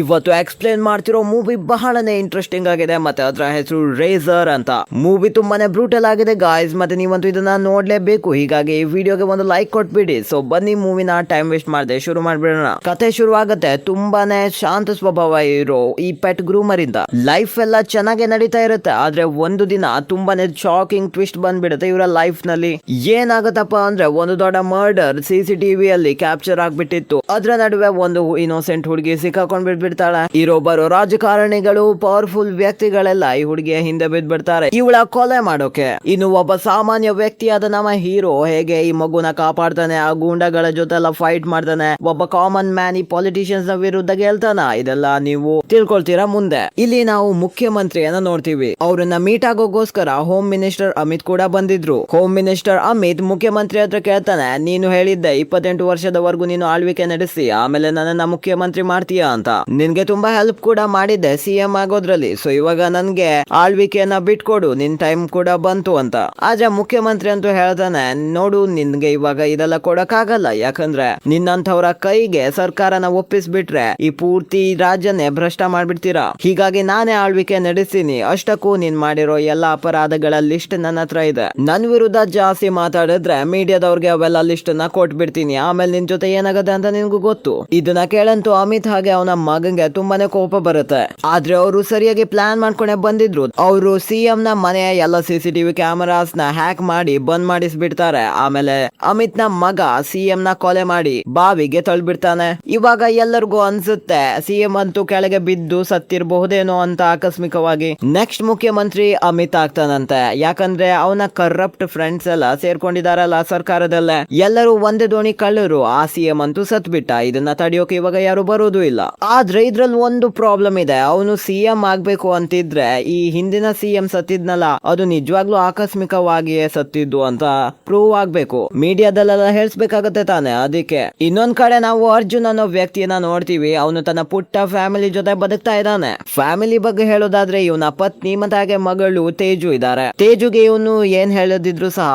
ಇವತ್ತು ಎಕ್ಸ್ಪ್ಲೇನ್ ಮಾಡ್ತಿರೋ ಮೂವಿ ಬಹಳನೇ ಇಂಟ್ರೆಸ್ಟಿಂಗ್ ಆಗಿದೆ ಮತ್ತೆ ಅದರ ಹೆಸರು ರೇಸರ್ ಅಂತ. ಮೂವಿ ತುಂಬಾನೇ ಬ್ರೂಟಲ್ ಆಗಿದೆ ಗಾಯ್ಸ್, ಮತ್ತೆ ನೀವಂತೂ ಇದನ್ನ ನೋಡ್ಲೇಬೇಕು. ಹೀಗಾಗಿ ಈ ವಿಡಿಯೋಗೆ ಒಂದು ಲೈಕ್ ಕೊಟ್ಬಿಡಿ. ಸೊ ಬನ್ನಿ ಮೂವಿನ ಟೈಮ್ ವೇಸ್ಟ್ ಮಾಡದೆ ಶುರು ಮಾಡ್ಬಿಡೋಣ. ಕತೆ ಶುರು ಆಗತ್ತೆ ತುಂಬಾನೇ ಶಾಂತ ಸ್ವಭಾವ ಇರೋ ಈ ಪೆಟ್ ಗ್ರೂಮರ್ ಇಂದ. ಲೈಫ್ ಎಲ್ಲ ಚೆನ್ನಾಗಿ ನಡೀತಾ ಇರುತ್ತೆ, ಆದ್ರೆ ಒಂದು ದಿನ ತುಂಬಾನೇ ಶಾಕಿಂಗ್ ಟ್ವಿಸ್ಟ್ ಬಂದ್ಬಿಡುತ್ತೆ ಇವರ ಲೈಫ್ ನಲ್ಲಿ. ಏನಾಗತ್ತಪ್ಪ ಅಂದ್ರೆ ಒಂದು ದೊಡ್ಡ ಮರ್ಡರ್ CCTV ಅಲ್ಲಿ ಕ್ಯಾಪ್ಚರ್ ಆಗ್ಬಿಟ್ಟಿತ್ತು. ಅದ್ರ ನಡುವೆ ಒಂದು ಇನ್ನೋಸೆಂಟ್ ಹುಡುಗಿ ಸಿಕ್ಕಾಕೊಂಡ್ ಬಿಡ್ತಾಳೆ. ಇರೊಬ್ಬರು ರಾಜಕಾರಣಿಗಳು ಪವರ್ಫುಲ್ ವ್ಯಕ್ತಿಗಳೆಲ್ಲ ಈ ಹುಡುಗಿಯ ಹಿಂದೆ ಬಿದ್ಬಿಡ್ತಾರೆ ಇವಳ ಕೊಲೆ ಮಾಡೋಕೆ. ಇನ್ನು ಒಬ್ಬ ಸಾಮಾನ್ಯ ವ್ಯಕ್ತಿಯಾದ ನಮ್ಮ ಹೀರೋ ಹೇಗೆ ಈ ಮಗುನ ಕಾಪಾಡ್ತಾನೆ, ಆ ಗೂಂಡಗಳ ಜೊತೆ ಎಲ್ಲ ಫೈಟ್ ಮಾಡ್ತಾನೆ, ಒಬ್ಬ ಕಾಮನ್ ಮ್ಯಾನ್ ಈ ಪಾಲಿಟಿಷಿಯನ್ಸ್ ನ ವಿರುದ್ಧ ಗೆಲ್ತಾನ, ಇದೆಲ್ಲ ನೀವು ತಿಳ್ಕೊಳ್ತೀರಾ ಮುಂದೆ. ಇಲ್ಲಿ ನಾವು ಮುಖ್ಯಮಂತ್ರಿಯನ್ನ ನೋಡ್ತೀವಿ. ಅವ್ರನ್ನ ಮೀಟ್ ಆಗೋಗೋಸ್ಕರ ಹೋಮ್ ಮಿನಿಸ್ಟರ್ ಅಮಿತ್ ಕೂಡ ಬಂದಿದ್ರು. ಹೋಮ್ ಮಿನಿಸ್ಟರ್ ಅಮಿತ್ ಮುಖ್ಯಮಂತ್ರಿ ಹತ್ರ ಕೇಳ್ತಾನೆ, ನೀನು ಹೇಳಿದ್ದೆ 28 ವರ್ಷದವರೆಗೂ ನೀನು ಆಳ್ವಿಕೆ ನಡೆಸಿ ಆಮೇಲೆ ನನ್ನನ್ನ ಮುಖ್ಯಮಂತ್ರಿ ಮಾಡ್ತೀಯಾ ಅಂತ. ನಿನ್ಗೆ ತುಂಬಾ ಹೆಲ್ಪ್ ಕೂಡ ಮಾಡಿದ್ದೆ CM ಆಗೋದ್ರಲ್ಲಿ. ಸೊ ಇವಾಗ ನನ್ಗೆ ಆಳ್ವಿಕೆಯನ್ನ ಬಿಟ್ಕೊಡು, ನಿನ್ ಟೈಮ್ ಕೂಡ ಬಂತು ಅಂತ. ಆದ್ರೆ ಮುಖ್ಯಮಂತ್ರಿ ಅಂತೂ ಹೇಳ್ತಾನೆ, ನೋಡು ನಿನ್ಗೆ ಇವಾಗ ಇದೆಲ್ಲ ಕೊಡಕ್ಕಾಗಲ್ಲ, ಯಾಕಂದ್ರೆ ನಿನ್ನಂಥವ್ರ ಕೈಗೆ ಸರ್ಕಾರನ ಒಪ್ಪಿಸ್ಬಿಟ್ರೆ ಈ ಪೂರ್ತಿ ರಾಜ್ಯನೇ ಭ್ರಷ್ಟ ಮಾಡ್ಬಿಡ್ತೀರಾ. ಹೀಗಾಗಿ ನಾನೇ ಆಳ್ವಿಕೆ ನಡೆಸ್ತೀನಿ. ಅಷ್ಟಕ್ಕೂ ನೀನ್ ಮಾಡಿರೋ ಎಲ್ಲಾ ಅಪರಾಧಗಳ ಲಿಸ್ಟ್ ನನ್ನ ಹತ್ರ ಇದೆ. ನನ್ ವಿರುದ್ಧ ಜಾಸ್ತಿ ಮಾತಾಡಿದ್ರೆ ಮೀಡಿಯಾದವ್ರಿಗೆ ಅವೆಲ್ಲ ಲಿಸ್ಟ್ ನ ಕೊಟ್ಬಿಡ್ತೀನಿ, ಆಮೇಲೆ ನಿನ್ ಜೊತೆ ಏನಾಗತ್ತೆ ಅಂತ ನಿನ್ಗೂ ಗೊತ್ತು. ಇದನ್ನ ಕೇಳಂತೂ ಅಮಿತ್ ಹಾಗೆ ಅವನ ಮಗಂಗೆ ತುಂಬಾನೇ ಕೋಪ ಬರುತ್ತೆ. ಆದ್ರೆ ಅವರು ಸರಿಯಾಗಿ ಪ್ಲಾನ್ ಮಾಡ್ಕೊಂಡೆ ಬಂದಿದ್ರು. ಅವರು CM ನ ಮನೆಯ ಎಲ್ಲ CCTV ಕ್ಯಾಮರಾಸ್ ನ ಹ್ಯಾಕ್ ಮಾಡಿ ಬಂದ್ ಮಾಡಿಸ್ಬಿಡ್ತಾರೆ. ಆಮೇಲೆ ಅಮಿತ್ ನ ಮಗ CM ನ ಕೊಲೆ ಮಾಡಿ ಬಾವಿಗೆ ತಳ್ಳಿಬಿಡ್ತಾನೆ. ಇವಾಗ ಎಲ್ಲರಿಗೂ ಅನ್ಸುತ್ತೆ CM ಅಂತೂ ಕೆಳಗೆ ಬಿದ್ದು ಸತ್ತಿರಬಹುದೇನೋ ಅಂತ ಆಕಸ್ಮಿಕವಾಗಿ. ನೆಕ್ಸ್ಟ್ ಮುಖ್ಯಮಂತ್ರಿ ಅಮಿತ್ ಆಗ್ತಾನಂತೆ, ಯಾಕಂದ್ರೆ ಅವನ ಕರಪ್ಟ್ ಫ್ರೆಂಡ್ಸ್ ಎಲ್ಲ ಸೇರ್ಕೊಂಡಿದಾರಲ್ಲ ಸರ್ಕಾರದಲ್ಲೇ. ಎಲ್ಲರೂ ಒಂದೇ ದೋಣಿ ಕಳ್ಳರು. ಆ CM ಅಂತೂ ಸತ್ಬಿಟ್ಟ. ಇದನ್ನ ತಡೆಯೋಕೆ ಇವಾಗ ಯಾರು ಬರೋದು ಇಲ್ಲ. ಆದ್ರೆ ಇದ್ರಲ್ಲಿ ಒಂದು ಪ್ರಾಬ್ಲಮ್ ಇದೆ. ಅವನು CM ಆಗ್ಬೇಕು ಅಂತಿದ್ರೆ ಈ ಹಿಂದಿನ CM ಸತ್ತಿದ್ನಲ್ಲ ಅದು ನಿಜವಾಗ್ಲೂ ಆಕಸ್ಮಿಕವಾಗಿಯೇ ಸತ್ತಿದ್ದು ಅಂತ ಪ್ರೂವ್ ಆಗ್ಬೇಕು. ಮೀಡಿಯಾದಲ್ಲೆಲ್ಲ ಹೇಳ್ಸ್ಬೇಕಾಗತ್ತೆ ತಾನೆ. ಅದಕ್ಕೆ ಇನ್ನೊಂದ್ ಕಡೆ ನಾವು ಅರ್ಜುನ್ ಅನ್ನೋ ವ್ಯಕ್ತಿಯನ್ನ ನೋಡ್ತೀವಿ. ಅವನು ತನ್ನ ಪುಟ್ಟ ಫ್ಯಾಮಿಲಿ ಜೊತೆ ಬದುಕ್ತಾ ಇದ್ದಾನೆ. ಫ್ಯಾಮಿಲಿ ಬಗ್ಗೆ ಹೇಳೋದಾದ್ರೆ ಇವನ ಪತ್ನಿ ಮತ್ತೆ ಹಾಗೆ ಮಗಳು ತೇಜು ಇದ್ದಾರೆ. ತೇಜುಗೆ ಇವನು ಏನ್ ಹೇಳದಿದ್ರು ಸಹ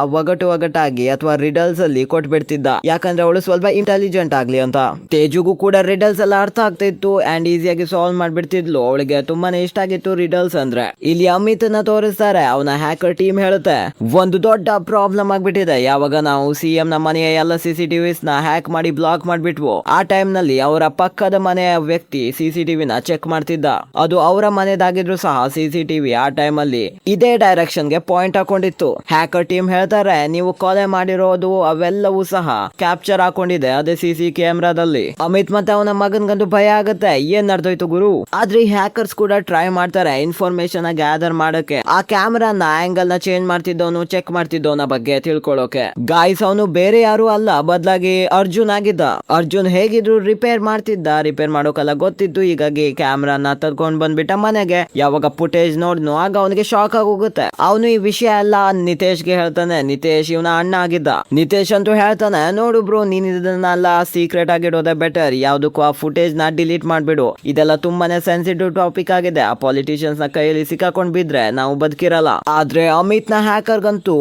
ಒಗಟಾಗಿ ಅಥವಾ ರಿಡಲ್ಸ್ ಅಲ್ಲಿ ಕೊಟ್ಬಿಡ್ತಿದ್ದ, ಯಾಕಂದ್ರೆ ಅವಳು ಸ್ವಲ್ಪ ಇಂಟೆಲಿಜೆಂಟ್ ಆಗ್ಲಿ ಅಂತ. ತೇಜುಗೂ ಕೂಡ ರಿಡಲ್ಸ್ ಎಲ್ಲ ಅರ್ಥ ಆಗ್ತಾ ಇತ್ತು ಅಂಡ್ ಈಸಿಯಾಗಿ ಸಾಲ್ವ್ ಮಾಡ್ಬಿಡ್ತಿದ್ಲು. ಅವಳಿಗೆ ತುಂಬಾನೇ ಇಷ್ಟ ಆಗಿತ್ತು ರಿಡಲ್ಸ್ ಅಂದ್ರೆ. ಇಲ್ಲಿ ಅಮಿತ್ ನ ತೋರಿಸ್ತಾರೆ. ಅವನ ಹ್ಯಾಕರ್ ಟೀಮ್ ಹೇಳುತ್ತೆ, ಒಂದು ದೊಡ್ಡ ಪ್ರಾಬ್ಲಮ್ ಆಗ್ಬಿಟ್ಟಿದೆ. ಯಾವಾಗ ನಾವು CM ನ ಮನೆಯ ಎಲ್ಲ CCTVs ನ ಹ್ಯಾಕ್ ಮಾಡಿ ಬ್ಲಾಕ್ ಮಾಡ್ಬಿಟ್ವು, ಆ ಟೈಮ್ ನಲ್ಲಿ ಅವರ ಪಕ್ಕದ ಮನೆಯ ವ್ಯಕ್ತಿ CCTV ನ ಚೆಕ್ ಮಾಡ್ತಿದ್ದ. ಅದು ಅವರ ಮನೆದಾಗಿದ್ರು ಸಹ CCTV ಆ ಟೈಮ್ ಅಲ್ಲಿ ಇದೇ ಡೈರೆಕ್ಷನ್ ಗೆ ಪಾಯಿಂಟ್ ಹಾಕೊಂಡಿತ್ತು. ಹ್ಯಾಕರ್ ಟೀಮ್ ಹೇಳ್ತಾರೆ, ನೀವು ಕೊಲೆ ಮಾಡಿರೋದು ಅವೆಲ್ಲವೂ ಸಹ ಕ್ಯಾಪ್ಚರ್ ಹಾಕೊಂಡಿದೆ ಅದೇ CC ಕ್ಯಾಮ್ರಾದಲ್ಲಿ. ಅಮಿತ್ ಮತ್ತೆ ಅವನ ಮಗನ್ಗಂತೂ ಭಯ ಆಗುತ್ತೆ, ಏನ್ ನಡೆದೋಯ್ತು ಗುರು. ಆದ್ರೆ ಈ ಹ್ಯಾಕರ್ಸ್ ಕೂಡ ಟ್ರೈ ಮಾಡ್ತಾರೆ ಇನ್ಫಾರ್ಮೇಶನ್ ಗ್ಯಾದರ್ ಮಾಡಕ್ಕೆ. ಆ ಕ್ಯಾಮ್ರಾನ ಆಂಗಲ್ ನ ಚೇಂಜ್ ಮಾಡ್ತಿದ್ದವನು ಚೆಕ್ ಮಾಡ್ತಿದ್ದವನ ಬಗ್ಗೆ ತಿಳ್ಕೊಳ್ಳೋಕೆ. ಗಾಯ್ಸ್ ಅವನು ಬೇರೆ ಯಾರು ಅಲ್ಲ, ಬದಲಾಗಿ ಅರ್ಜುನ್ ಆಗಿದ್ದ. ಅರ್ಜುನ್ ಹೇಗಿದ್ರು ರಿಪೇರ್ ಮಾಡ್ತಿದ್ದ. ರಿಪೇರ್ ಮಾಡೋಕೆಲ್ಲ ಗೊತ್ತಿತ್ತು. ಹೀಗಾಗಿ ಕ್ಯಾಮ್ರಾನ ತಗೊಂಡ್ ಬಂದ್ಬಿಟ್ಟ ಮನೆಗೆ. ಯಾವಾಗ ಫುಟೇಜ್ ನೋಡ್ನು ಆಗ ಅವನಿಗೆ ಶಾಕ್ ಆಗೋಗುತ್ತೆ. ಅವನು ಈ ವಿಷಯ ಎಲ್ಲ ನಿತೇಶ್ಗೆ ಹೇಳ್ತಾನೆ. ನಿತೇಶ್ ಇವನ ಅಣ್ಣ ಆಗಿದ್ದ. ನಿತೇಶ್ ಅಂತೂ ಹೇಳ್ತಾನೆ, ನೋಡು ಬ್ರೋ, ನೀನ್ ಇದನ್ನೆಲ್ಲ ಸೀಕ್ರೆಟ್ ಆಗಿಡೋದೇ ಬೆಟರ್. ಯಾವ್ದಕ್ಕೂ ಆ ಫುಟೇಜ್ ನ ಡಿಲೀಟ್ ಮಾಡ್ಬಿಡು. ಇದೆಲ್ಲ ತುಂಬಾನೇ ಸೆನ್ಸಿಟಿವ್ ಟಾಪಿಕ್ ಆಗಿದೆ. ಆ ಪಾಲಿಟಿಷಿಯನ್ಸ್ ನ ಕೈಯಲ್ಲಿ ಸಿಕ್ಕಾಕೊಂಡ್ ಬಿದ್ರೆ ನಾವು ಬದುಕಿರಲ್ಲ. ಆದ್ರೆ ಅಮಿತ್ ನ ಹ್ಯಾಕರ್ ಗಂತೂ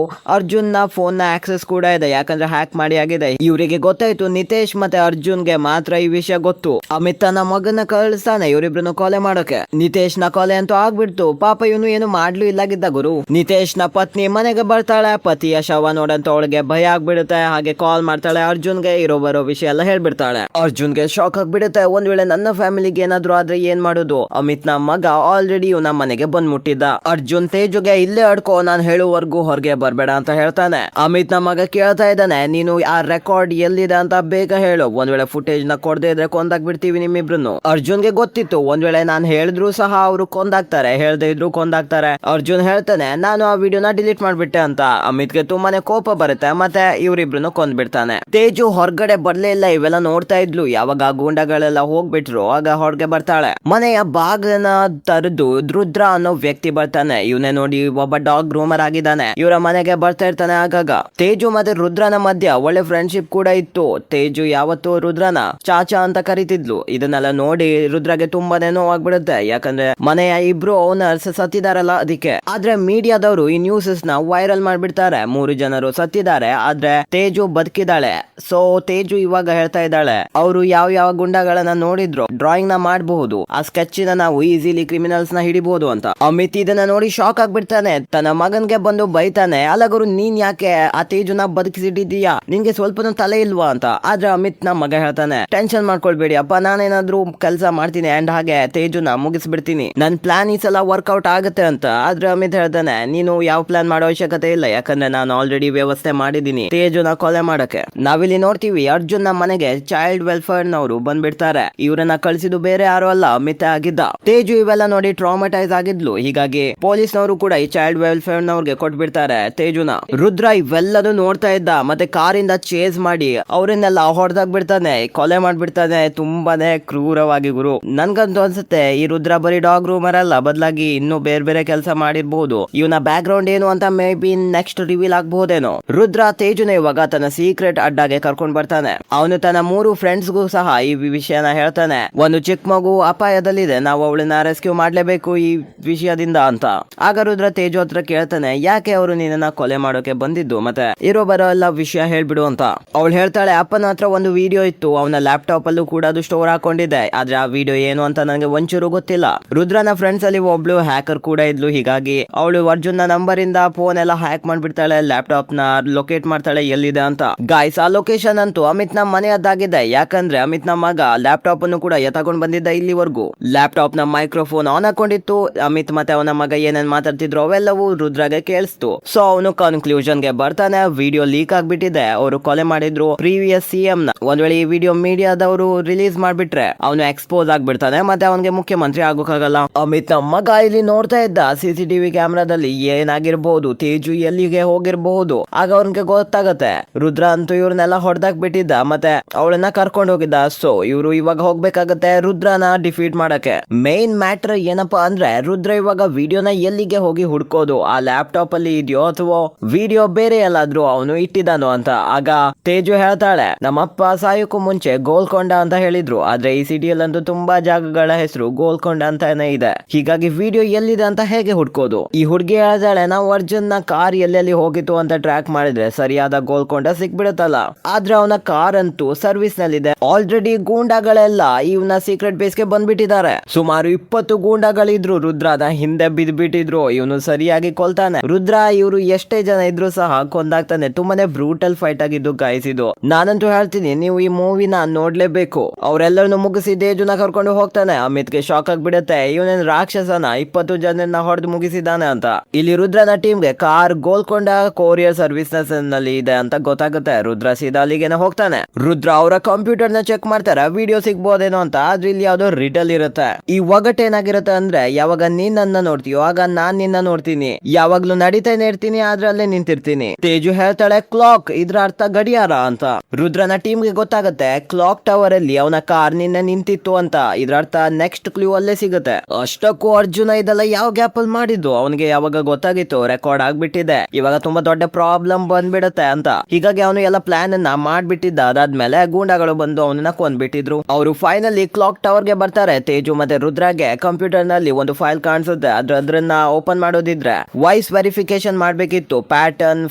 ಅರ್ಜುನ್ ನ ಫೋನ್ ನ ಆಕ್ಸೆಸ್ ಕೂಡ ಇದೆ, ಯಾಕಂದ್ರೆ ಹ್ಯಾಕ್ ಮಾಡಿ ಆಗಿದೆ. ಇವರಿಗೆ ಗೊತ್ತಾಯ್ತು ನಿತೇಶ್ ಮತ್ತೆ ಅರ್ಜುನ್ಗೆ ಮಾತ್ರ ಈ ವಿಷಯ ಗೊತ್ತು. ಅಮಿತ್ ತನ್ನ ಮಗನ ಕಳಿಸ್ತಾನೆ ಇವರಿಬ್ರನ್ನು ಕೊಲೆ ಮಾಡೋಕೆ. ನಿತೇಶ್ ನ ಕೊಲೆ ಅಂತೂ ಆಗ್ಬಿಡ್ತು. ಪಾಪ ಇವನು ಏನು ಮಾಡ್ಲು ಇಲ್ಲಾಗಿದ್ದ ಗುರು. ನಿತೇಶ್ ನ ಪತ್ನಿ ಮನೆಗೆ ಬರ್ತಾಳೆ. ಪತಿಯ ಶವ ನೋಡಂತ ಅವಳಿಗೆ ಭಯ ಆಗ್ಬಿಡುತ್ತೆ. ಹಾಗೆ ಕಾಲ್ ಮಾಡ್ತಾಳೆ ಅರ್ಜುನ್ಗೆ. ಇರೋ ಬರೋ ವಿಷಯ ಎಲ್ಲ ಹೇಳ್ಬಿಡ್ತಾಳೆ. ಅರ್ಜುನ್ಗೆ ಶಾಕ್ ಆಗ್ಬಿಡುತ್ತೆ. ಒಂದ್ ವೇಳೆ ನನ್ನ ಫ್ಯಾಮಿಲಿಗೆ ಏನಾದ್ರು ಆದ್ರೆ ಏನ್ ಮಾಡೋದು. ಅಮಿತ್ ನ ಮಗ ಆಲ್ರೆಡಿ ಇವನ ಮನೆಗೆ ಬಂದ್ ಮುಟ್ಟಿದ್ದ. ಅರ್ಜುನ್ ತೇಜುಗೆ ಇಲ್ಲೇ ಅಡ್ಕೋ, ನಾನ್ ಹೇಳುವವರೆಗೂ ಹೊರಗೆ ಬರ್ಬೇಡ ಅಂತ ಹೇಳ್ತಾನೆ. ಅಮಿತ್ ನ ಮಗ ಕೇಳ್ತಾ ಇದ್ದಾನೆ, ನೀನು ಆ ರೆಕಾರ್ಡ್ ಎಲ್ಲಿದೆ ಅಂತ ಬೇಗ ಹೇಳು. ಒಂದ್ ವೇಳೆ ಫುಟೇಜ್ ನ ಕೊಡದೆ ಇದ್ರೆ ಕೊಂದಾಗ್ಬಿಡ್ತೀವಿ ನಿಮ್ಮಿಬ್ರು. ಅರ್ಜುನ್ಗೆ ಗೊತ್ತಿತ್ತು ಒಂದ್ ವೇಳೆ ನಾನ್ ಹೇಳಿದ್ರು ಸಹ ಅವರು ಕೊಂದಾಗ್ತಾರೆ, ಹೇಳ್ದೆ ಇದ್ರು ಕೊಂದಾಗ್ತಾರೆ. ಅರ್ಜುನ್ ಹೇಳ್ತಾನೆ, ನಾನು ಆ ವಿಡಿಯೋನ ಡಿಲೀಟ್ ಮಾಡ್ಬಿಟ್ಟೆ ಅಂತ. ಅಮಿತ್ಗೆ ತುಂಬಾನೇ ಕೋಪ ಬರುತ್ತೆ. ಮತ್ತೆ ಇವರಿಬ್ರು ಕೊಂದ್ಬಿಡ್ತಾನೆ. ತೇಜು ಹೊರಗಡೆ ಬರ್ಲೇ ಇಲ್ಲ. ಇವೆಲ್ಲ ನೋಡ್ತಾ ಇದ್ಲು. ಯಾವಾಗ ಗೂಂಡಗಳೆಲ್ಲ ಹೋಗ್ಬಿಟ್ರು ಆಗ ಹೊರಗೆ ಬರ್ತಾಳೆ. ಮನೆಯ ಬಾಗಿಲನ್ನ ತರದು ರುದ್ರ ಅನ್ನೋ ವ್ಯಕ್ತಿ ಬರ್ತಾನೆ. ಇವನೇ ನೋಡಿ ಒಬ್ಬ ಡಾಗ್ ಗ್ರೂಮರ್ ಆಗಿದ್ದಾನೆ. ಇವರ ಮನೆಗೆ ಬರ್ತಾ ಇರ್ತಾನೆ ಆಗಾಗ. ತೇಜು ಮತ್ತೆ ರುದ್ರನ ಮಧ್ಯ ಒಳ್ಳೆ ಫ್ರೆಂಡ್ಶಿಪ್ ಕೂಡ ಇತ್ತು. ತೇಜು ಯಾವತ್ತು ರುದ್ರನ ಚಾಚಾ ಅಂತ ಕರಿತಿದ್ಲು. ಇದನ್ನೆಲ್ಲ ನೋಡಿ ರುದ್ರಗೆ ತುಂಬಾನೇ ನೋವಾಗ್ಬಿಡುತ್ತೆ, ಯಾಕಂದ್ರೆ ಮನೆಯ ಇಬ್ರು ಓನರ್ಸ್ ಸತ್ತಿದಾರಲ್ಲ ಅದಕ್ಕೆ. ಆದ್ರೆ ಮೀಡಿಯಾದವರು ಈ ನ್ಯೂಸಸ್ ನ ವೈರಲ್ ಮಾಡ್ಬಿಡ್ತಾರೆ. 3 ಜನರು ಸತ್ತಿದ್ದಾರೆ, ಆದ್ರೆ ತೇಜು ಬದುಕಿದಾಳೆ. ಸೊ ತೇಜು ಇವಾಗ ಹೇಳ್ತಾ ಇದ್ದಾಳೆ, ಅವರು ಯಾವ ಗುಂಡಗಳನ್ನ ನೋಡಿದ್ರು ಡ್ರಾಯಿಂಗ್ ನ ಮಾಡಬಹುದು, ಆ ಸ್ಕೆಚ್ ನ ನಾವು ಈಸಿಲಿ ಕ್ರಿಮಿನಲ್ಸ್ ನ ಹಿಡಿಬಹುದು ಅಂತ. ಅಮಿತ್ ಇದನ್ನ ನೋಡಿ ಶಾಕ್ ಆಗ್ಬಿಡ್ತಾನೆ. ತನ್ನ ಮಗನ್ಗೆ ಬಂದು ಬೈತಾನೆ, ಅಲ್ಲ ಗುರು ನೀನ್ ಯಾಕೆ ಆ ತೇಜುನ ಬದುಕಿಸಿಟ್ಟಿದೀಯಾ, ನಿನ್ಗೆ ಸ್ವಲ್ಪನೂ ತಲೆ ಇಲ್ವಾ ಅಂತ. ಆದ್ರೆ ಅಮಿತ್ ನ ಮಗ ಹೇಳ್ತಾನೆ, ಟೆನ್ಷನ್ ಮಾಡ್ಕೊಳ್ಬೇಡಿ ಅಪ್ಪ, ನಾನೇನಾದ್ರೂ ಕೆಲಸ ಮಾಡ್ತೀನಿ ಅಂಡ್ ಹಾಗೆ ತೇಜುನ ಮುಗಿಸ್ಬಿಡ್ತೀನಿ, ನನ್ ಪ್ಲಾನ್ ಈ ಸಲ ವರ್ಕೌಟ್ ಆಗುತ್ತೆ ಅಂತ. ಆದ್ರೆ ಅಮಿತ್ ಹೇಳ್ತಾನೆ, ನೀನು ಯಾವ ಪ್ಲಾನ್ ಮಾಡೋ ಅವಶ್ಯಕತೆ ಇಲ್ಲ, ಯಾಕಂದ್ರೆ ನಾನು ಆಲ್ರೆಡಿ ವ್ಯವಸ್ಥೆ ಮಾಡಿದೀನಿ ತೇಜುನ ಕೊಲೆ ಮಾಡಕ್ಕೆ. ನಾವಿಲ್ಲಿ ನೋಡ್ತೀವಿ ಅರ್ಜುನ್ ನ ಮನೆಗೆ ಚೈಲ್ಡ್ ವೆಲ್ಫೇರ್ ನವರು ಬಂದ್ಬಿಡ್ತಾರೆ. ಇವ್ರನ್ನ ಕಳಿಸಿದ್ದು ಬೇರೆ ಯಾರು ಅಲ್ಲ, ಅಮಿತ್ ಆಗಿದ್ದ. ತೇಜು ಇವೆಲ್ಲ ನೋಡಿ ಟ್ರಾಮಟೈಸ್ ಆಗಿದ್ಲು, ಹೀಗಾಗಿ ಪೊಲೀಸ್ನವರು ಕೂಡ ಈ ಚೈಲ್ಡ್ ವೆಲ್ಫೇರ್ ನವ್ರಿಗೆ ಕೊಟ್ಬಿಡ್ತಾರೆ ತೇಜುನ. ರುದ್ರ ಇವೆಲ್ಲದೂ ನೋಡ್ತಾ ಇದ್ದ, ಮತ್ತೆ ಕಾರಿಂದ ಚೇಸ್ ಮಾಡಿ ಅವರನ್ನೆಲ್ಲ ಹೊಡೆದಾಗ್ ಬಿಡ್ತಾನೆ, ಕೊಲೆ ಮಾಡ್ಬಿಡ್ತಾನೆ ತುಂಬಾನೇ ಕ್ರೂರವಾಗಿ ಗುರು. ನನ್ಗಂತೂ ಅನ್ಸುತ್ತೆ ಈ ರುದ್ರ ಬರೀ ಡಾಗ್ ರೂಮರ್ ಅಲ್ಲ, ಬದಲಾಗಿ ಇನ್ನೂ ಬೇರೆ ಬೇರೆ ಕೆಲಸ ಮಾಡಿರ್ಬಹುದು. ಇವನ ಬ್ಯಾಕ್ ಗ್ರೌಂಡ್ ಏನು ಅಂತ ಮೇ ಬಿ ನೆಕ್ಸ್ಟ್ ರಿವೀಲ್ ಆಗಬಹುದೇನೋ. ರುದ್ರ ತೇಜುನ ಇವಾಗ ತನ್ನ ಸೀಕ್ರೆಟ್ ಅಡ್ಡಾಗೆ ಕರ್ಕೊಂಡ್ ಬರ್ತಾನೆ. ಅವನು ತನ್ನ 3 ಫ್ರೆಂಡ್ಸ್ಗೂ ಸಹ ಈ ವಿಷಯನ ಹೇಳ್ತಾನೆ. ಒಂದು ಚಿಕ್ಕ ಮಗು ಅಪಾಯದಲ್ಲಿದೆ, ನಾವು ಅವಳನ್ನ ರೆಸ್ಕ್ಯೂ ಮಾಡ್ಲೇಬೇಕು ಈ ವಿಷಯದಿಂದ ಅಂತ. ಆಗ ರುದ್ರ ತೇಜು ಹತ್ರ ಕೇಳ್ತಾನೆ, ಯಾಕೆ ಅವರು ನಿನ್ನ ಕೊಲೆ ಮಾಡೋಕೆ ಬಂದಿದ್ದು, ಮತ್ತೆ ಇರೋ ಬರೋ ಎಲ್ಲ ವಿಷಯ ಹೇಳ್ಬಿಡು ಅಂತ. ಅವಳು ಹೇಳ್ತಾಳೆ, ಅಪ್ಪನ ಹತ್ರ ಒಂದು ವಿಡಿಯೋ ಇತ್ತು, ಅವನ ಲ್ಯಾಪ್ಟಾಪ್ ಅಲ್ಲೂ ಕೂಡ ಅದು ಸ್ಟೋರ್ ಹಾಕೊಂಡಿದ್ದೆ, ಆದ್ರೆ ಆ ವಿಡಿಯೋ ಏನು ಅಂತ ನನಗೆ ಒಂಚೂರು ಗೊತ್ತಿಲ್ಲ. ರುದ್ರನ ಫ್ರೆಂಡ್ಸ್ ಅಲ್ಲಿ ಒಬ್ಳು ಹ್ಯಾಕರ್ ಕೂಡ ಇದ್ಲು, ಹೀಗಾಗಿ ಅವಳು ಅರ್ಜುನ್ ನ ನಂಬರ್ ಇಂದ ಫೋನ್ ಎಲ್ಲ ಹ್ಯಾಕ್ ಮಾಡ್ಬಿಡ್ತಾಳೆ, ಲ್ಯಾಪ್ಟಾಪ್ ನ ಲೊಕೇಟ್ ಮಾಡ್ತಾಳೆ ಎಲ್ಲಿದೆ ಅಂತ. ಗಾಯ್ಸ್ ಆ ಲೊಕೇಶನ್ ಅಂತೂ ಅಮಿತ್ ನ ಮನೆಯದ್ದಾಗಿದೆ, ಯಾಕಂದ್ರೆ ಅಮಿತ್ ನ ಮಗ ಲ್ಯಾಪ್ಟಾಪ್ ಅನ್ನು ಕೂಡ ಎತ್ತಕೊಂಡ್ ಬಂದಿದ್ದ ಇಲ್ಲಿವರೆಗೂ. ಲ್ಯಾಪ್ಟಾಪ್ ನ ಮೈಕ್ರೋಫೋನ್ ಆನ್ ಹಾಕೊಂಡಿತ್ತು, ಅಮಿತ್ ಮತ್ತೆ ಅವನ ಮಗ ಏನೇನ್ ಮಾತಾಡ್ತಿದ್ರು ಅವೆಲ್ಲವೂ ರುದ್ರಗೆ ಕೇಳಿಸ್ತು. ಸೊ ಅವನು ಕನ್ಕ್ಲೂಷನ್ ಗೆ ಬರ್ತಾನೆ, ವಿಡಿಯೋ ಲೀಕ್ ಆಗ್ಬಿಟ್ಟಿದೆ, ಅವರು ಕೊಲೆ ಮಾಡಿದ್ರು ಪ್ರೀವಿಯಸ್ ಸಿಎಂ ನ. ಒಂದ್ ವೇಳೆ ಈ ವಿಡಿಯೋ ಮೀಡಿಯಾದವರು ರಿಲೀಸ್ ಮಾಡ್ಬಿಟ್ರೆ ಅವನು ಎಕ್ಸ್ಪೋಸ್ ಆಗ್ಬಿಡ್ತಾನೆ, ಮತ್ತೆ ಅವನಿಗೆ ಮುಖ್ಯಮಂತ್ರಿ ಆಗೋಕ್ಕಾಗಲ್ಲ. ಅಮಿತ್ ನ ಮಗ ಇಲ್ಲಿ ನೋಡ್ತಾ ಇದ್ದ ಸಿಸಿಟಿವಿ ಕ್ಯಾಮ್ರಾದಲ್ಲಿ ಏನಾಗಿರ್ಬಹುದು, ತೇಜು ಎಲ್ಲಿಗೆ ಹೋಗಿರ್ಬಹುದು. ಆಗ ಅವ್ರಿಗೆ ಗೊತ್ತಾಗತ್ತೆ ರುದ್ರ ಅಂತೂ ಇವ್ರನ್ನೆಲ್ಲ ಹೊಡೆದಾಕ್ ಬಿಟ್ಟಿದ್ದ, ಮತ್ತೆ ಅವಳನ್ನ ಕರ್ಕೊಂಡು ಹೋಗಿದ್ದ. ಸೊ ಇವರು ಇವಾಗ ಹೋಗ್ಬೇಕಾಗತ್ತೆ ರುದ್ರನ ಡಿಫೀಟ್ ಮಾಡಕ್ಕೆ. ಮೇನ್ ಮ್ಯಾಟರ್ ಏನಪ್ಪಾ ಅಂದ್ರೆ ರುದ್ರ ಇವಾಗ ವಿಡಿಯೋನ ಎಲ್ಲಿಗೆ ಹೋಗಿ ಹುಡ್ಕೋದು, ಆ ಲ್ಯಾಪ್ಟಾಪ್ ಅಲ್ಲಿ ಇದೆಯೋ ಅಥವಾ ವಿಡಿಯೋ ಬೇರೆ ಎಲ್ಲಾದ್ರೂ ಅವನು ಇಟ್ಟಿದ್ದಾನೋ ಅಂತ. ಆಗ ತೇಜು ಹೇಳ್ತಾಳೆ, ನಮ್ಮಪ್ಪ ಸಾಯೋಕ್ಕೂ ಮುಂಚೆ ಗೋಲ್ಕೊಂಡ ಅಂತ ಹೇಳಿದ್ರು, ಆದ್ರೆ ಈ ಸಿಟಿಯಲ್ಲಂತೂ ತುಂಬಾ ಜಾಗಗಳ ಹೆಸರು ಗೋಲ್ಕೊಂಡ ಅಂತಾನೆ ಇದೆ, ಹೀಗಾಗಿ ವಿಡಿಯೋ ಎಲ್ಲಿದೆ ಅಂತ ಹೇಗೆ ಹುಡ್ಕೋದು. ಈ ಹುಡುಗಿ ಹೇಳ್ತಾಳೆ, ನಾವು ಅರ್ಜುನ್ ನ ಕಾರ್ ಎಲ್ಲೆಲ್ಲಿ ಹೋಗಿತ್ತು ಅಂತ ಟ್ರ್ಯಾಕ್ ಮಾಡಿದ್ರೆ ಸರಿಯಾದ ಗೋಲ್ಕೊಂಡ ಸಿಕ್ಬಿಡುತ್ತಲ್ಲ. ಆದ್ರೆ ಅವನ ಕಾರ್ ಅಂತೂ ಸರ್ವಿಸ್ ನಲ್ಲಿದೆ, ಆಲ್ರೆಡಿ ಗೂಂಡಾಗಳೆಲ್ಲ ಇವನ ಸೀಕ್ರೆಟ್ ಬೇಸ್ ಗೆ ಬಂದ್ಬಿಟ್ಟಿದ್ದಾರೆ. ಸುಮಾರು 20 ಗೂಂಡಾಗಳಿದ್ರು ರುದ್ರನ ಹಿಂದೆ ಬಿದ್ಬಿಟ್ಟಿದ್ರು, ಇವನು ಸರಿಯಾಗಿ ಕೊಲ್ತಾನೆ. ರುದ್ರ ಇವರು ಎಷ್ಟೇ ಜನ ಇದ್ರು ಸಹ ಕೊಂದಾಗ್ತಾನೆ. ತುಂಬಾನೇ ಬ್ರೂಟಲ್ ಫೈಟ್ ಆಗಿದ್ದು ಗಾಯ್ಸ್ ಇದು. ನಾನಂತೂ ಹೇಳ್ತೀನಿ ನೀವು ಈ ಮೂವಿನ ನೋಡ್ಲೇಬೇಕು. ಅವರೆಲ್ಲರನ್ನು ಮುಗಿಸಿ ತೇಜುನ ಕರ್ಕೊಂಡು ಹೋಗ್ತಾನೆ. ಅಮಿತ್ಗೆ ಶಾಕ್ ಆಗ್ಬಿಡುತ್ತೆ, ಇವನೇನ್ ರಾಕ್ಷಸನ 20 ಜನನ ಹೊಡೆದು ಮುಗಿಸಿದಾನೆ ಅಂತ. ಇಲ್ಲಿ ರುದ್ರನ ಟೀಮ್ಗೆ ಕಾರ್ ಗೋಲ್ಕೊಂಡ ಕೊರಿಯರ್ ಸರ್ವಿಸ್ ನಲ್ಲಿ ಇದೆ ಅಂತ ಗೊತ್ತಾಗುತ್ತೆ. ರುದ್ರ ಸೀದಾ ಅಲ್ಲಿಗೆನೆ ಹೋಗ್ತಾನೆ. ರುದ್ರ ಅವರ ಕಂಪ್ಯೂಟರ್ ನ ಚೆಕ್ ಮಾಡ್ತಾರೆ, ವಿಡಿಯೋ ಸಿಗ್ಬೋದೇನೋ ಅಂತ. ಆದ್ರೆ ಇಲ್ಲಿ ಯಾವ್ದೋ ರಿಟಲ್ ಇರುತ್ತೆ. ಈ ಒಗಟ್ ಏನಾಗಿರುತ್ತೆ ಅಂದ್ರೆ, ಯಾವಾಗ ನೀನ್ ನನ್ನ ನೋಡ್ತೀಯೋ ಆಗ ನಾನ್ ನಿನ್ನ ನೋಡ್ತೀನಿ, ಯಾವಾಗ್ಲೂ ನಡೀತಾನೆ ಇರ್ತೀನಿ ಆದ್ರೆ ಅಲ್ಲೇ ನಿಂತಿರ್ತೀನಿ. ತೇಜು ಹೇಳ್ತಾಳೆ, ಕ್ಲಾಕ್ ಇದ್ರ ಅರ್ಥ ಗಡಿಯಾರ ಅಂತ. ರುದ್ರನ ಟೀಮ್ಗೆ ಗೊತ್ತಾಗುತ್ತೆ ಕ್ಲಾಕ್ ಟವರ್ ಅಲ್ಲಿ ಅವನ ಕಾರ್ ನಿನ್ನೆ ನಿಂತಿತ್ತು ಅಂತ. ಇದ್ರ ಅರ್ಥ ನೆಕ್ಸ್ಟ್ ಕ್ಲೂ ಅಲ್ಲೇ ಸಿಗುತ್ತೆ. ಅಷ್ಟಕ್ಕೂ ಅರ್ಜುನ ಇದೆಲ್ಲ ಯಾವ ಗ್ಯಾಪ್ ಅಲ್ಲಿ ಮಾಡಿದ್ದು, ಅವನಿಗೆ ಯಾವಾಗ ಗೊತ್ತಾಗಿತ್ತು ರೆಕಾರ್ಡ್ ಆಗ್ಬಿಟ್ಟಿದೆ, ಇವಾಗ ತುಂಬಾ ದೊಡ್ಡ ಪ್ರಾಬ್ಲಮ್ ಬಂದ್ಬಿಡುತ್ತೆ ಅಂತ. ಹೀಗಾಗಿ ಅವನು ಎಲ್ಲ ಪ್ಲಾನ್ ಅನ್ನ ಮಾಡ್ಬಿಟ್ಟಿದ್ದ. ಅದಾದ್ಮೇಲೆ ಗೂಂಡಾಗಳು ಬಂದು ಅವನನ್ನ ಕೊಂದ್ಬಿಟ್ಟಿದ್ರು. ಅವರು ಫೈನಲಿ ಕ್ಲಾಕ್ ಟವರ್ ಗೆ ಬರ್ತಾರೆ. ತೇಜು ಮತ್ತೆ ರುದ್ರಗೆ ಕಂಪ್ಯೂಟರ್ ನಲ್ಲಿ ಒಂದು ಫೈಲ್ ಕಾಣಿಸುತ್ತೆ, ಅದನ್ನ ಓಪನ್ ಮಾಡೋದಿದ್ರೆ ವಾಯ್ಸ್ ವೆರಿಫಿಕೇಶನ್ ಮಾಡ್ಬೇಕಿತ್ತು. ಪ್ಯಾಟರ್ನ್,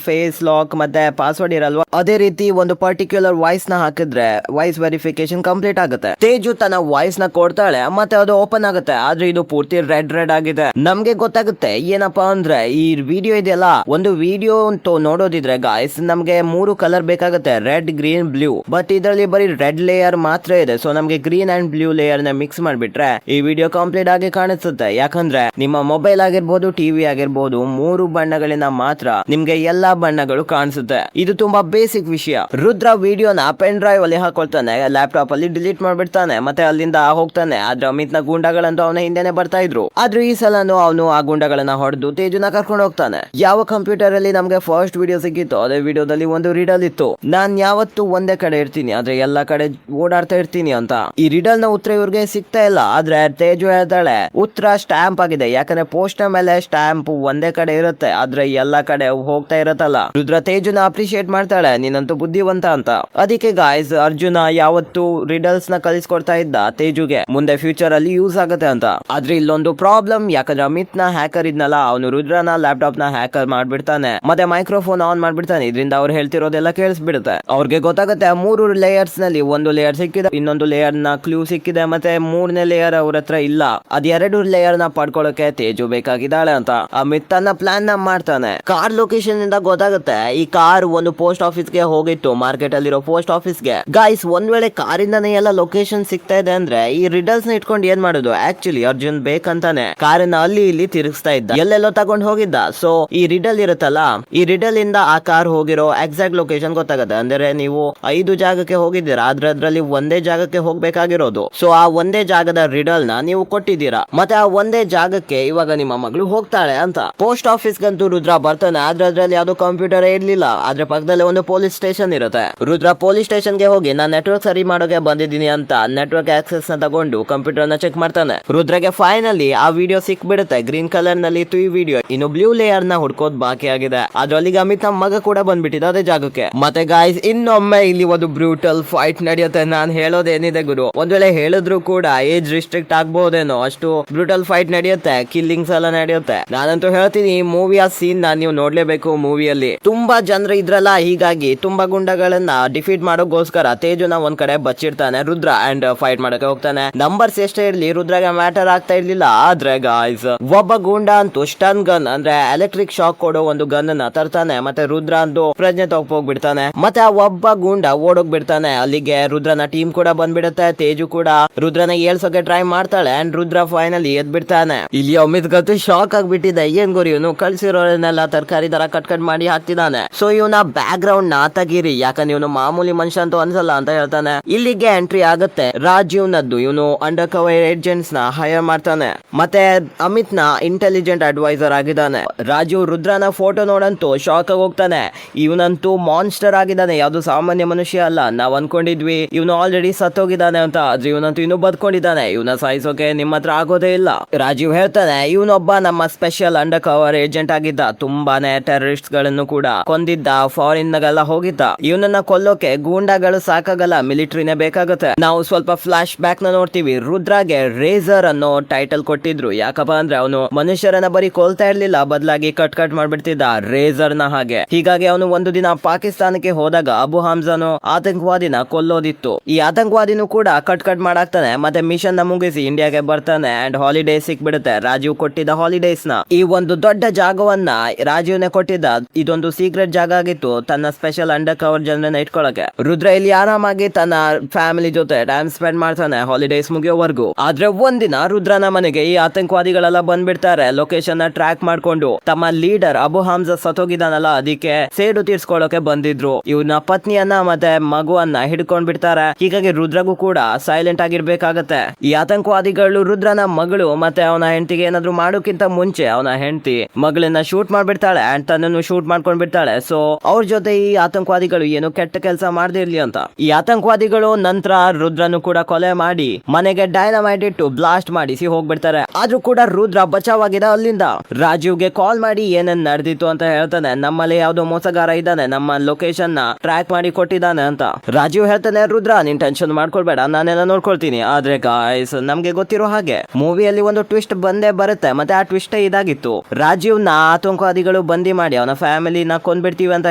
ಫೇಸ್ ಲಾಕ್ ಮತ್ತೆ ಪಾಸ್ವರ್ಡ್ ಇರಲ್ವಾ, ಅದೇ ರೀತಿ ಒಂದು ಪರ್ಟಿಕ್ಯುಲರ್ ವಾಯ್ಸ್ ನ ಹಾಕಿದ್ರೆ ವಾಯ್ಸ್ ವೆರಿಫಿಕೇಶನ್ ಕಂಪ್ಲೀಟ್ ಆಗುತ್ತೆ. ತೇಜು ತನ್ನ ವಾಯ್ಸ್ ನ ಕೊಡ್ತಾಳೆ, ಮತ್ತೆ ಅದು ಓಪನ್ ಆಗುತ್ತೆ. ಆದ್ರೆ ಇದು ಪೂರ್ತಿ ರೆಡ್ ಆಗಿದೆ. ನಮ್ಗೆ ಗೊತ್ತಾಗುತ್ತೆ ಏನಪ್ಪಾ ಅಂದ್ರೆ ಈ ವಿಡಿಯೋ ಇದೆಯಲ್ಲ, ಒಂದು ವಿಡಿಯೋ ಅಂತೂ ನೋಡೋದಿದ್ರೆ ಗಾಯ್ಸ್ ನಮ್ಗೆ 3 ಕಲರ್ ಬೇಕಾಗುತ್ತೆ, ರೆಡ್, ಗ್ರೀನ್, ಬ್ಲೂ. ಬಟ್ ಇದರಲ್ಲಿ ಬರೀ ರೆಡ್ ಲೇಯರ್ ಮಾತ್ರ ಇದೆ. ಸೊ ನಮ್ಗೆ ಗ್ರೀನ್ ಅಂಡ್ ಬ್ಲೂ ಲೇಯರ್ ನ ಮಿಕ್ಸ್ ಮಾಡ್ಬಿಟ್ರೆ ಈ ವಿಡಿಯೋ ಕಂಪ್ಲೀಟ್ ಆಗಿ ಕಾಣಿಸುತ್ತೆ. ಯಾಕಂದ್ರೆ ನಿಮ್ಮ ಮೊಬೈಲ್ ಆಗಿರ್ಬೋದು, ಟಿವಿ ಆಗಿರ್ಬೋದು, 3 ಬಣ್ಣಗಳಿಂದ ಮಾತ್ರ ನಿಮ್ಗೆ ಎಲ್ಲಾ ಬಣ್ಣಗಳು ಕಾಣಿಸುತ್ತೆ. ಇದು ತುಂಬಾ ಬೇಸಿಕ್ ವಿಷಯ. ರುದ್ರ ವಿಡಿಯೋನ ಪೆನ್ ಡ್ರೈವ್ ಅಲ್ಲಿ ಹಾಕೊಳ್ತಾನೆ, ಲ್ಯಾಪ್ಟಾಪ್ ಅಲ್ಲಿ ಡಿಲೀಟ್ ಮಾಡ್ಬಿಡ್ತಾನೆ, ಮತ್ತೆ ಅಲ್ಲಿಂದ ಹೋಗ್ತಾನೆ. ಆದ್ರೆ ಅಮಿತ್ ನ ಗೂಂಡಾಗಳಂತೂ ಅವನ ಹಿಂದೆನೆ ಬರ್ತಾ ಇದ್ರು. ಆದ್ರೆ ಈ ಸಲನು ಅವನು ಆ ಗೂಂಡಾಗಳನ್ನ ಹೊಡೆದು ತೇಜುನ ಕರ್ಕೊಂಡು ಹೋಗ್ತಾನೆ. ಯಾವ ಕಂಪ್ಯೂಟರ್ ಅಲ್ಲಿ ನಮ್ಗೆ ಫಸ್ಟ್ ವಿಡಿಯೋ ಸಿಕ್ಕಿತ್ತು ಅದೇ ವಿಡಿಯೋದಲ್ಲಿ ಒಂದು ರಿಡಲ್ ಇತ್ತು, ನಾನ್ ಯಾವತ್ತು ಒಂದೇ ಕಡೆ ಇರ್ತೀನಿ ಆದ್ರೆ ಎಲ್ಲಾ ಕಡೆ ಓಡಾಡ್ತಾ ಇರ್ತೀನಿ ಅಂತ. ಈ ರಿಡಲ್ ನ ಉತ್ತರ ಇವ್ರಿಗೆ ಸಿಗ್ತಾ ಇಲ್ಲ. ಆದ್ರೆ ತೇಜು ಹೇಳ್ತಾಳೆ ಉತ್ತರ ಸ್ಟ್ಯಾಂಪ್ ಆಗಿದೆ, ಯಾಕಂದ್ರೆ ಪೋಸ್ಟ್ ಮೇಲೆ ಸ್ಟ್ಯಾಂಪ್ ಒಂದೇ ಕಡೆ ಇರುತ್ತೆ ಆದ್ರೆ ಎಲ್ಲಾ ಕಡೆ ಹೋಗ್ತಾ ಇರತ್ತಲ್ಲ. ರುದ್ರ ತೇಜುನ ಅಪ್ರಿಶಿಯೇಟ್ ಮಾಡ್ತಾಳೆ, ನೀನಂತೂ ಬುದ್ಧಿವಂತ ಅಂತ. ಅದಕ್ಕೆ ಗಾಯ್ಸ್ ಅರ್ಜುನ ಯಾವತ್ತು ರಿಡಲ್ಸ್ ನ ಕಲಿಸ್ಕೊಡ್ತಾ ಇದ್ದ ತೇಜುಗೆ, ಮುಂದೆ ಫ್ಯೂಚರ್ ಅಲ್ಲಿ ಯೂಸ್ ಆಗುತ್ತೆ ಅಂತ. ಆದ್ರೆ ಇಲ್ಲೊಂದು ಪ್ರಾಬ್ಲಮ್, ಯಾಕಂದ್ರೆ ಅಮಿತ್ ನ ಹ್ಯಾಕರ್ ಇದ್ನಲ್ಲ, ಅವನು ರುದ್ರನ ಲ್ಯಾಪ್ಟಾಪ್ ನ ಹ್ಯಾಕರ್ ಮಾಡ್ಬಿಡ್ತಾನೆ, ಮತ್ತೆ ಮೈಕ್ರೋಫೋನ್ ಆನ್ ಮಾಡ್ಬಿಡ್ತಾನೆ. ಇದರಿಂದ ಅವ್ರು ಹೇಳ್ತಿರೋದೆಲ್ಲ ಕೇಳಿಸ್ಬಿಡುತ್ತೆ. ಅವ್ರಿಗೆ ಗೊತ್ತಾಗುತ್ತೆ 3 ಲೇಯರ್ಸ್ ನಲ್ಲಿ ಒಂದು ಲೇಯರ್ ಸಿಕ್ಕಿದೆ, ಇನ್ನೊಂದು ಲೇಯರ್ ನ ಕ್ಲೂ ಕ್ಲೂ ಸಿಕ್ಕಿದೆ, ಮತ್ತೆ 3ನೇ ಲೇಯರ್ ಅವ್ರ ಹತ್ರ ಇಲ್ಲ. ಅದ್ 2 ಲೇಯರ್ ನ ಪಡ್ಕೊಳ್ಳೋಕೆ ತೇಜು ಬೇಕಾಗಿದ್ದಾಳೆ ಅಂತ ಅಮಿತ್ ತನ್ನ ಪ್ಲಾನ್ ನ ಮಾಡ್ತಾನೆ. ಕಾರ್ ಲೊಕೇಶನ್ ಇಂದ ಗೊತ್ತಾಗುತ್ತೆ ಈ ಕಾರ್ ಒಂದು ಪೋಸ್ಟ್ ಆಫೀಸ್ ಗೆ ಹೋಗಿತ್ತು, ಮಾರ್ಕೆಟ್ ಅಲ್ಲಿರೋ ಪೋಸ್ಟ್ ಆಫೀಸ್ ಗೆ. ಗೈಸ್, ಒಂದ್ ವೇಳೆ ಕಾರಿಂದಾನೆ ಎಲ್ಲ ಲೊಕೇಶನ್ ಸಿಗ್ತಾ ಇದೆ ಅಂದ್ರೆ ಈ ರಿಡಲ್ಸ್ ನ ಇಟ್ಕೊಂಡು ಏನ್ ಮಾಡೋದು? ಆಕ್ಚುಲಿ ಅರ್ಜುನ್ ಬೇಕಂತಾನೆ ಕಾರನ್ನ ಅಲ್ಲಿ ಇಲ್ಲಿ ತಿರುಗಿಸ್ತಾ ಇದ್ದ, ಎಲ್ಲೆಲ್ಲೋ ತಗೊಂಡ್ ಹೋಗಿದ್ದ. ಸೊ ಈ ರಿಡಲ್ ಇರುತ್ತಲ್ಲ, ಈ ರಿಡಲ್ ಇಂದ ಆ ಕಾರ್ ಹೋಗಿರೋ ಎಕ್ಸಾಕ್ಟ್ ಲೊಕೇಶನ್ ಗೊತ್ತಾಗುತ್ತೆ. ಅಂದ್ರೆ ನೀವು 5 ಜಾಗಕ್ಕೆ ಹೋಗಿದ್ದೀರಾ, ಅದ್ರಲ್ಲಿ ಒಂದೇ ಜಾಗಕ್ಕೆ ಹೋಗ್ಬೇಕಾಗಿರೋದು. ಸೊ ಆ ಒಂದೇ ಜಾಗದ ರಿಡಲ್ ನ ನೀವು ಕೊಟ್ಟಿದ್ದೀರಾ, ಮತ್ತೆ ಆ ಒಂದೇ ಜಾಗಕ್ಕೆ ಇವಾಗ ನಿಮ್ಮ ಮಗಳು ಹೋಗ್ತಾಳೆ ಅಂತ. ಪೋಸ್ಟ್ ಆಫೀಸ್ ಗಂತೂ ರುದ್ರ ಬರ್ತಾನೆ, ಆದ್ರೆ ಅದ್ರಲ್ಲಿ ಯಾವ್ದು ಕಂಪ್ಯೂಟರ್ ಇರ್ಲಿಲ್ಲ. ಆದ್ರೆ ಪಕ್ಕದಲ್ಲಿ ಒಂದು ಪೊಲೀಸ್ ಸ್ಟೇಷನ್ ಇರುತ್ತೆ. ರುದ್ರ ಪೊಲೀಸ್ ಸ್ಟೇಷನ್ ಗೆ ಹೋಗಿ ನಾನು ನೆಟ್ವರ್ಕ್ ಸರಿ ಮಾಡೋಕೆ ಬಂದಿದ್ದೀನಿ ಅಂತ ನೆಟ್ವರ್ಕ್ ಆಕ್ಸೆಸ್ ನ ತಗೊಂಡು ಕಂಪ್ಯೂಟರ್ ನ ಚೆಕ್ ಮಾಡ್ತಾನೆ. ರುದ್ರಗೆ ಫೈನಲಿ ಆ ವಿಡಿಯೋ ಸಿಕ್ಬಿಡುತ್ತೆ, ಗ್ರೀನ್ ಕಲರ್ ನಲ್ಲಿ ಇತ್ತು ಈ ವಿಡಿಯೋ. ಇನ್ನು ಬ್ಲೂ ಲೇಯರ್ ನ ಹುಡ್ಕೋದ್ ಬಾಕಿ ಆಗಿದೆ. ಅದ್ರಲ್ಲಿಗೆ ಅಮಿತ್ ನಮ್ಮ ಮಗ ಕೂಡ ಬಂದ್ಬಿಟ್ಟಿದೆ ಅದೇ ಜಾಗಕ್ಕೆ. ಮತ್ತೆ ಗಾಯ್ಸ್, ಇನ್ನೊಮ್ಮೆ ಇಲ್ಲಿ ಒಂದು ಬ್ರೂಟಲ್ ಫೈಟ್ ನಡೆಯುತ್ತೆ. ನಾನ್ ಹೇಳೋದೇನಿದೆ ಗುರು, ಒಂದ್ ವೇಳೆ ಹೇಳಿದ್ರು ಕೂಡ ಏಜ್ ರಿಸ್ಟ್ರಿಕ್ಟ್ ಆಗ್ಬಹುದೇನೋ, ಅಷ್ಟು ಬ್ರೂಟಲ್ ಫೈಟ್ ನಡೆಯುತ್ತೆ, ಕಿಲ್ಲಿಂಗ್ಸ್ ಎಲ್ಲ ನಡೆಯುತ್ತೆ. ನಾನಂತೂ ಹೇಳ್ತೀನಿ ಈ ಮೂವಿಯ ಸೀನ್ ನ ನೀವು ನೋಡ್ಲೇಬೇಕು. ಮೂವಿಯಲ್ಲಿ ತುಂಬಾ ಜನರು ಇದ್ರಲ್ಲ, ಹೀಗಾಗಿ ತುಂಬಾ ಗುಂಡಗಳನ್ನ ಡಿಫೀಟ್ ಮಾಡೋಗೋಸ್ಕರ ತೇಜುನ ಒಂದ್ ಕಡೆ ಬಚ್ಚಿಡ್ತಾನೆ ರುದ್ರ ಅಂಡ್ ಫೈಟ್ ಮಾಡಕ್ಕೆ ಹೋಗ್ತಾನೆ. ನಂಬರ್ಸ್ ಎಷ್ಟೇ ಇರ್ಲಿ ರುದ್ರಗೆ ಮ್ಯಾಟರ್ ಆಗ್ತಾ ಇರ್ಲಿಲ್ಲ. ಆದ್ರೆ ಗಾಯ್ಸ್, ಒಬ್ಬ ಗುಂಡ ಅಂತೂ ಸ್ಟನ್ ಗನ್ ಅಂದ್ರೆ ಎಲೆಕ್ಟ್ರಿಕ್ ಶಾಕ್ ಕೊಡೋ ಒಂದು ಗನ್ ನ ತರ್ತಾನೆ. ಮತ್ತೆ ರುದ್ರ ಅಂತೂ ಪ್ರಜ್ಞೆ ತಗೋಗ್ಬಿಡ್ತಾನೆ. ಮತ್ತೆ ಆ ಒಬ್ಬ ಗುಂಡ ಓಡೋಗ್ಬಿಡ್ತಾನೆ. ಅಲ್ಲಿಗೆ ರುದ್ರನ ಟೀಮ್ ಕೂಡ ಬಂದ್ಬಿಡುತ್ತೆ. ತೇಜು ಕೂಡ ರುದ್ರನ ಏಳ್ಸೋಕೆ ಟ್ರೈ ಮಾಡ್ತಾಳೆ ಅಂಡ್ ರುದ್ರ ಫೈನಲಿ ಎದ್ ಬಿಡ್ತಾನೆ. ಇಲ್ಲಿ ಅಮಿತ್ ಗತ್ತು ಶಾಕ್ ಆಗ್ಬಿಟ್ಟಿದೆ. ಏನ್ ಗುರಿ, ಇವನು ಕಳ್ಸಿರೋನೆಲ್ಲ ತರಕಾರಿ ತರ ಕಟ್ ಮಾಡಿ ಹಾಕ್ತಿದ್ದಾನೆ. ಸೊ ಇವನ ಬ್ಯಾಕ್ ಗ್ರೌಂಡ್ ನ ತೆಗೀರಿ, ಯಾಕಂದ್ರೆ ಇವನು ಮಾಮೂಲಿ ಮನುಷ್ಯ ಅಂತೂ ಅನ್ಸಲ್ಲ ಅಂತ ಹೇಳ್ತಾನೆ. ಇಲ್ಲಿಗೆ ಎಂಟ್ರಿ ಆಗುತ್ತೆ ರಾಜೀವ್ ನದ್ದು. ಇವನು ಅಂಡರ್ ಕವರ್ ಏಜೆಂಟ್ಸ್ ನ ಹೈರ್ ಮಾಡ್ತಾನೆ, ಮತ್ತೆ ಅಮಿತ್ ನ ಇಂಟೆಲಿಜೆಂಟ್ ಅಡ್ವೈಸರ್ ಆಗಿದ್ದಾನೆ. ರಾಜೀವ್ ರುದ್ರನ ಫೋಟೋ ನೋಡಂತೂ ಶಾಕ್ ಆಗಿ ಹೋಗ್ತಾನೆ. ಇವನಂತೂ ಮಾನ್ಸ್ಟರ್ ಆಗಿದ್ದಾನೆ, ಯಾವ್ದು ಸಾಮಾನ್ಯ ಮನುಷ್ಯ ಅಲ್ಲ. ನಾವ್ ಅನ್ಕೊಂಡಿದ್ವಿ ಇವನು ಆಲ್ರೆಡಿ ಸತ್ತೋಗಿದ್ದಾನೆ ಅಂತ, ಆದ್ರೆ ಇವನಂತೂ ಇನ್ನೂ ಬದ್ಕೊಂಡಿದ್ದಾನೆ. ಇವನ ಸಾಯಿಸೋಕೆ ನಿಮ್ಮ ಹತ್ರ ಆಗೋದೇ ಇಲ್ಲ. ರಾಜೀವ್ ಹೇಳ್ತಾನೆ ಇವನೊಬ್ಬ ನಮ್ಮ ಸ್ಪೆಷಲ್ ಅಂಡರ್ ಕವರ್ ಏಜೆಂಟ್ ಆಗಿದ್ದ, ತುಂಬಾನೇ ಟೆರರಿಸ್ಟ್ ಗಳನ್ನು ಕೂಡ ಕೊಂದಿದ್ದ, ಫಾರಿನ್ ನಾಗೆಲ್ಲ ಹೋಗಿದ್ದ. ಇವನನ್ನ ಕೊಲ್ಲೋಕೆ ಗೂಂಡಾಗಳು ಸಾಕಾಗಲ್ಲ, ಮಿಲಿಟರಿನೇ ಬೇಕಾಗುತ್ತೆ. ನಾವು ಸ್ವಲ್ಪ ಫ್ಲಾಶ್ ಬ್ಯಾಕ್ ನ ನೋಡ್ತೀವಿ. ರುದ್ರಾಗೆ ರೇಸರ್ ಅನ್ನೋ ಟೈಟಲ್ ಕೊಟ್ಟಿದ್ರು, ಯಾಕಪ್ಪ ಅಂದ್ರೆ ಅವನು ಮನುಷ್ಯರನ್ನ ಬರೀ ಕೊಲ್ತಾ ಇರ್ಲಿಲ್ಲ, ಬದಲಾಗಿ ಕಟ್ ಮಾಡ್ಬಿಡ್ತಿದ್ದ ರೇಸರ್ ನ ಹಾಗೆ. ಹೀಗಾಗಿ ಅವನು ಒಂದು ದಿನ ಪಾಕಿಸ್ತಾನಕ್ಕೆ ಹೋದಾಗ ಅಬು ಹಮ್ಜಾನು ಆತಂಕವಾದಿನ ಕೊಲ್ಲೋದಿತ್ತು. ಈ ಆತಂಕವಾದಿನೂ ಕೂಡ ಕಟ್ ಮಾಡಾಕ್ತಾನೆ. ಮತ್ತೆ ಮಿಷನ್ ನ ಮುಗಿಸಿ ಇಂಡಿಯಾಗೆ ಬರ್ತಾನೆ ಅಂಡ್ ಹಾಲಿಡೇ ಸಿಕ್ಬಿಡುತ್ತೆ. ರಾಜೀವ್ ಕೊಟ್ಟಿದ್ದ ಹಾಲಿಡೇಸ್ ನ ಈ ಒಂದು ದೊಡ್ಡ ಜಾಗವನ್ನ ರಾಜೀವ್ನೆ ಕೊಟ್ಟಿದ್ದ. ಇದೊಂದು ಸೀಕ್ರೆಟ್ ಜಾಗ ಆಗಿತ್ತು ತನ್ನ ಸ್ಪೆಷಲ್ ಅಂಡರ್ ಕವರ್ ಜನರನ್ನ ಇಟ್ಕೊಳಕ್ಕೆ. ರುದ್ರ ಇಲ್ಲಿ ಆರಾಮಾಗಿ ತನ್ನ ಫ್ಯಾಮಿಲಿ ಜೊತೆ ಟೈಮ್ ಸ್ಪೆಂಡ್ ಮಾಡ್ತಾನೆ ಹಾಲಿಡೇಸ್ ಮುಗಿಯೋವರೆಗೂ. ಆದ್ರೆ ಒಂದಿನ ರುದ್ರನ ಮನೆಗೆ ಈ ಆತಂಕವಾದಿಗಳೆಲ್ಲ ಬಂದ್ಬಿಡ್ತಾರೆ. ಲೊಕೇಶನ್ ನ ಟ್ರ್ಯಾಕ್ ಮಾಡ್ಕೊಂಡು ತಮ್ಮ ಲೀಡರ್ ಅಬು ಹಮ್ಜಾ ಸತ್ತೋಗಿದಾನಲ್ಲ, ಅದಕ್ಕೆ ಸೇಡು ತೀರ್ಸ್ಕೊಳ್ಳೋಕೆ ಬಂದಿದ್ರು. ಇವನ ಪತ್ನಿಯನ್ನ ಮತ್ತೆ ಮಗುವನ್ನ ಹಿಡ್ಕೊಂಡ್ ಬಿಡ್ತಾರೆ. ಹೀಗಾಗಿ ರುದ್ರಗೂ ಕೂಡ ಸೈಲೆಂಟ್ ಆಗಿರ್ಬೇಕಾಗತ್ತೆ. ಈ ಆತಂಕವಾದಿಗಳು ರುದ್ರನ ಮಗಳು ಮತ್ತೆ ಅವನ ಹೆಂಡತಿಗೆ ಏನಾದ್ರು ಮಾಡೋಕ್ಕಿಂತ ಮುಂಚೆ ಅವನ ಹೆಂಡತಿ ಮಗಳನ್ನ ಶೂಟ್ ಮಾಡ್ಬಿಡ್ತಾಳೆ ಅಂಡ್ ತನ್ನನ್ನು ಶೂಟ್ ಮಾಡ್ಕೊಂಡ್ ಬಿಡ್ತಾಳೆ. ಸೊ ಅವ್ರ ಜೊತೆ ಈ ಆತಂಕವಾದಿಗಳು ಏನು ಕೆಟ್ಟ ಕೆಲಸ ಮಾಡದಿರ್ಲಿ ಅಂತ ಈ ಆತಂಕವಾದಿಗಳು ನಂತರ ರುದ್ರನು ಕೂಡ ಕೊಲೆ ಮಾಡಿ ಮನೆಗೆ ಡೈನಮೈಟ್ ಇಟ್ಟು ಬ್ಲಾಸ್ಟ್ ಮಾಡಿಸಿ ಹೋಗ್ಬಿಡ್ತಾರೆ. ಆದ್ರೂ ಕೂಡ ರುದ್ರ ಬಚಾವಾಗಿದೆ ಅಲ್ಲಿಂದ. ರಾಜೀವ್ಗೆ ಕಾಲ್ ಮಾಡಿ ಏನೇನ್ ನಡೆದಿತ್ತು ಅಂತ ಹೇಳ್ತಾನೆ. ನಮ್ಮಲ್ಲಿ ಯಾವ್ದೋ ಮೋಸಗಾರ ಇದ್ದಾನೆ, ನಮ್ಮ ಲೊಕೇಶನ್ ನ ಟ್ರ್ಯಾಕ್ ಮಾಡಿ ಕೊಟ್ಟಿದ್ದಾನೆ ಅಂತ. ರಾಜೀವ್ ಹೇಳ್ತಾನೆ, ರುದ್ರ ನೀನ್ ಟೆನ್ಷನ್ ಮಾಡ್ಕೊಳ್ಬೇಡ, ನಾನೆಲ್ಲ ನೋಡ್ಕೊಳ್ತೀನಿ. ಆದ್ರೆ ಗಾಯ್ಸ್, ನಮ್ಗೆ ಗೊತ್ತಿರೋ ಹಾಗೆ ಮೂವಿಯಲ್ಲಿ ಒಂದು ಟ್ವಿಸ್ಟ್ ಬಂದೇ ಬರುತ್ತೆ. ಮತ್ತೆ ಆ ಟ್ವಿಸ್ಟ್ ಇದಾಗಿತ್ತು, ರಾಜೀವ್ ನ ಆತಂಕವಾದಿಗಳು ಬಂದಿ ಮಾಡಿ ಅವನ ಫ್ಯಾಮಿಲಿನ ಕೊಂದ್ಬಿಡ್ತೀವಿ ಅಂತ